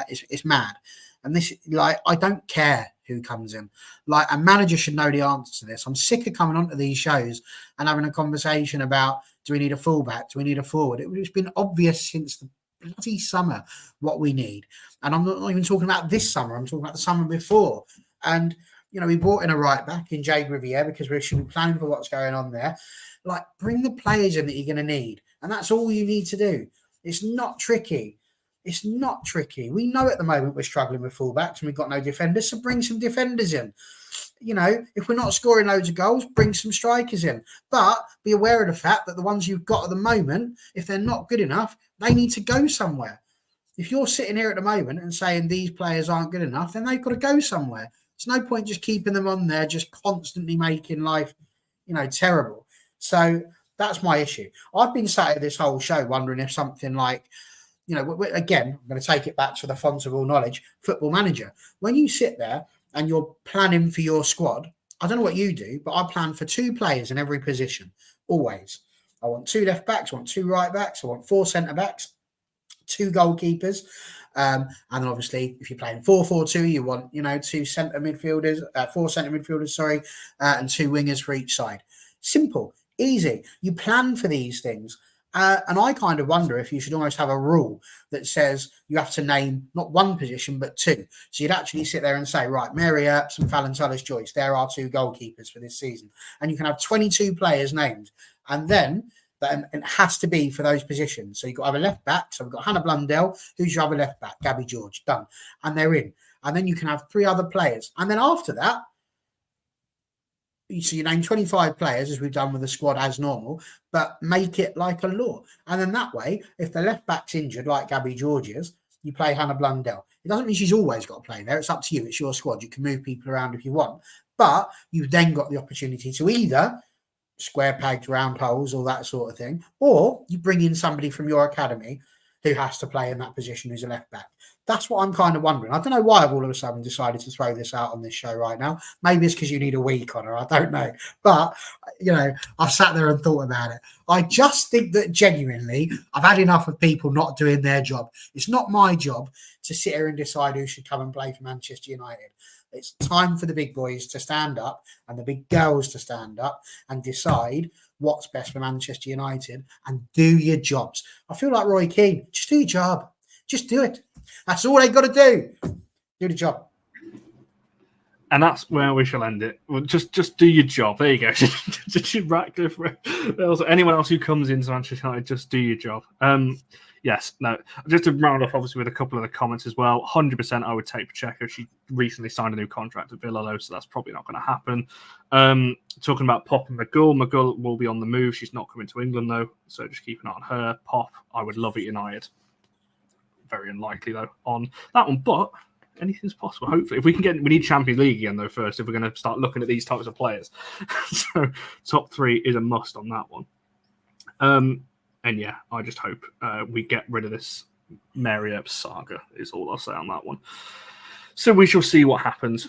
It's mad. And this, like, I don't care who comes in. Like, a manager should know the answer to this. I'm sick of coming onto these shows and having a conversation about, do we need a fullback? Do we need a forward? It's been obvious since the bloody summer what we need. And I'm not even talking about this summer. I'm talking about the summer before. And, you know, we brought in a right back in Jade Riviere because we should be planning for what's going on there. Like, bring the players in that you're going to need. And that's all you need to do. It's not tricky. It's not tricky. We know at the moment we're struggling with fullbacks and we've got no defenders, so bring some defenders in. You know, if we're not scoring loads of goals, bring some strikers in. But be aware of the fact that the ones you've got at the moment, if they're not good enough, they need to go somewhere. If you're sitting here at the moment and saying these players aren't good enough, then they've got to go somewhere. There's no point just keeping them on there, just constantly making life, you know, terrible. So that's my issue. I've been sat at this whole show wondering if something like, you know, again, I'm going to take it back to the font of all knowledge, Football Manager. When you sit there and you're planning for your squad, I don't know what you do, but I plan for 2 players in every position, always. I want 2 left backs, I want 2 right backs, I want 4 centre backs, 2 goalkeepers. And obviously, if you're playing 4-4-2, you want, you know, 4 centre midfielders, and 2 wingers for each side. Simple, easy. You plan for these things. And I kind of wonder if you should almost have a rule that says you have to name not 1 position, but 2. So you'd actually sit there and say, right, Mary Earps and Fallon Tullis-Joyce, there are 2 goalkeepers for this season. And you can have 22 players named. And then it has to be for those positions. So you've got to have a left back. So we've got Hannah Blundell. Who's your other left back? Gabby George. Done. And they're in. And then you can have 3 other players. And then after that, so you name 25 players, as we've done with the squad as normal, but make it like a law. And then that way, if the left back's injured, like Gabby George is, you play Hannah Blundell. It doesn't mean she's always got to play there. It's up to you. It's your squad. You can move people around if you want. But you've then got the opportunity to either square pegs, round holes, all that sort of thing, or you bring in somebody from your academy who has to play in that position who's a left back. That's what I'm kind of wondering. I don't know why I've all of a sudden decided to throw this out on this show right now. Maybe it's because you need a week on her. I don't know. But, you know, I've sat there and thought about it. I just think that genuinely I've had enough of people not doing their job. It's not my job to sit here and decide who should come and play for Manchester United. It's time for the big boys to stand up and the big girls to stand up and decide what's best for Manchester United and do your jobs. I feel like Roy Keane. Just do your job. Just do it. That's all they got to do. Do the job. And that's where we shall end it. Well, just do your job. There you go. Ratcliffe, anyone else who comes into Manchester United, just do your job. Yes, no. Just to round off, obviously, with a couple of the comments as well. 100% I would take Pacheco. She recently signed a new contract at Villa, so that's probably not going to happen. Talking about Pop and McGull. McGull will be on the move. She's not coming to England, though, so just keep an eye on her. Pop, I would love it United. Very unlikely, though, on that one. But anything's possible, hopefully. If we need Champions League again, though, first, if we're going to start looking at these types of players. So top 3 is a must on that one. And yeah, I just hope we get rid of this Mary Earps saga, is all I'll say on that one. So we shall see what happens.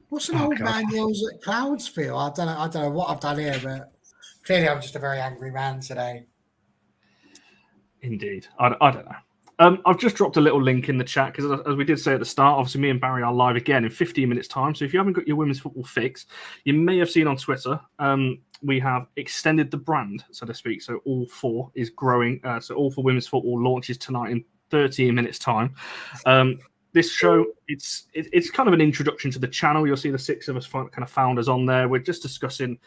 What's an old man yells at clouds feel? I don't know what I've done here, but clearly I'm just a very angry man today. Indeed. I don't know. I've just dropped a little link in the chat because, as we did say at the start, obviously me and Barry are live again in 15 minutes' time. So if you haven't got your women's football fix, you may have seen on Twitter, we have extended the brand, so to speak. So All For is growing. So All For Women's Football launches tonight in 13 minutes' time. This show, it's kind of an introduction to the channel. You'll see the 6 of us kind of founders on there. We're just discussing,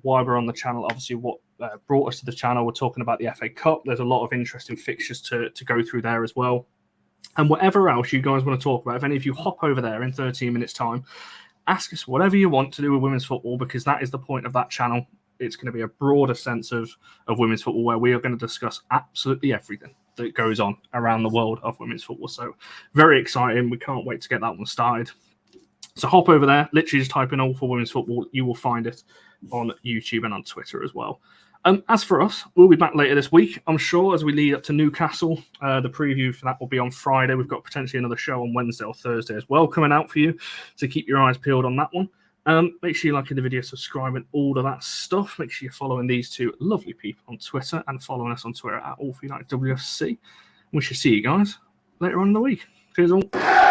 why we're on the channel. Obviously, what brought us to the channel. We're talking about the FA Cup. There's a lot of interesting fixtures to go through there as well. And whatever else you guys want to talk about, if any of you hop over there in 13 minutes' time, ask us whatever you want to do with women's football, because that is the point of that channel. It's going to be a broader sense of women's football where we are going to discuss absolutely everything that goes on around the world of women's football. So very exciting. We can't wait to get that one started. So hop over there, literally just type in All for Women's Football. You will find it on YouTube and on Twitter as well. As for us, we'll be back later this week, I'm sure, as we lead up to Newcastle. The preview for that will be on Friday. We've got potentially another show on Wednesday or Thursday as well coming out for you, so keep your eyes peeled on that one. Make sure you like the video, subscribe, and all of that stuff. Make sure you're following these two lovely people on Twitter and following us on Twitter at allforunitedwfc. We shall see you guys later on in the week. Cheers all.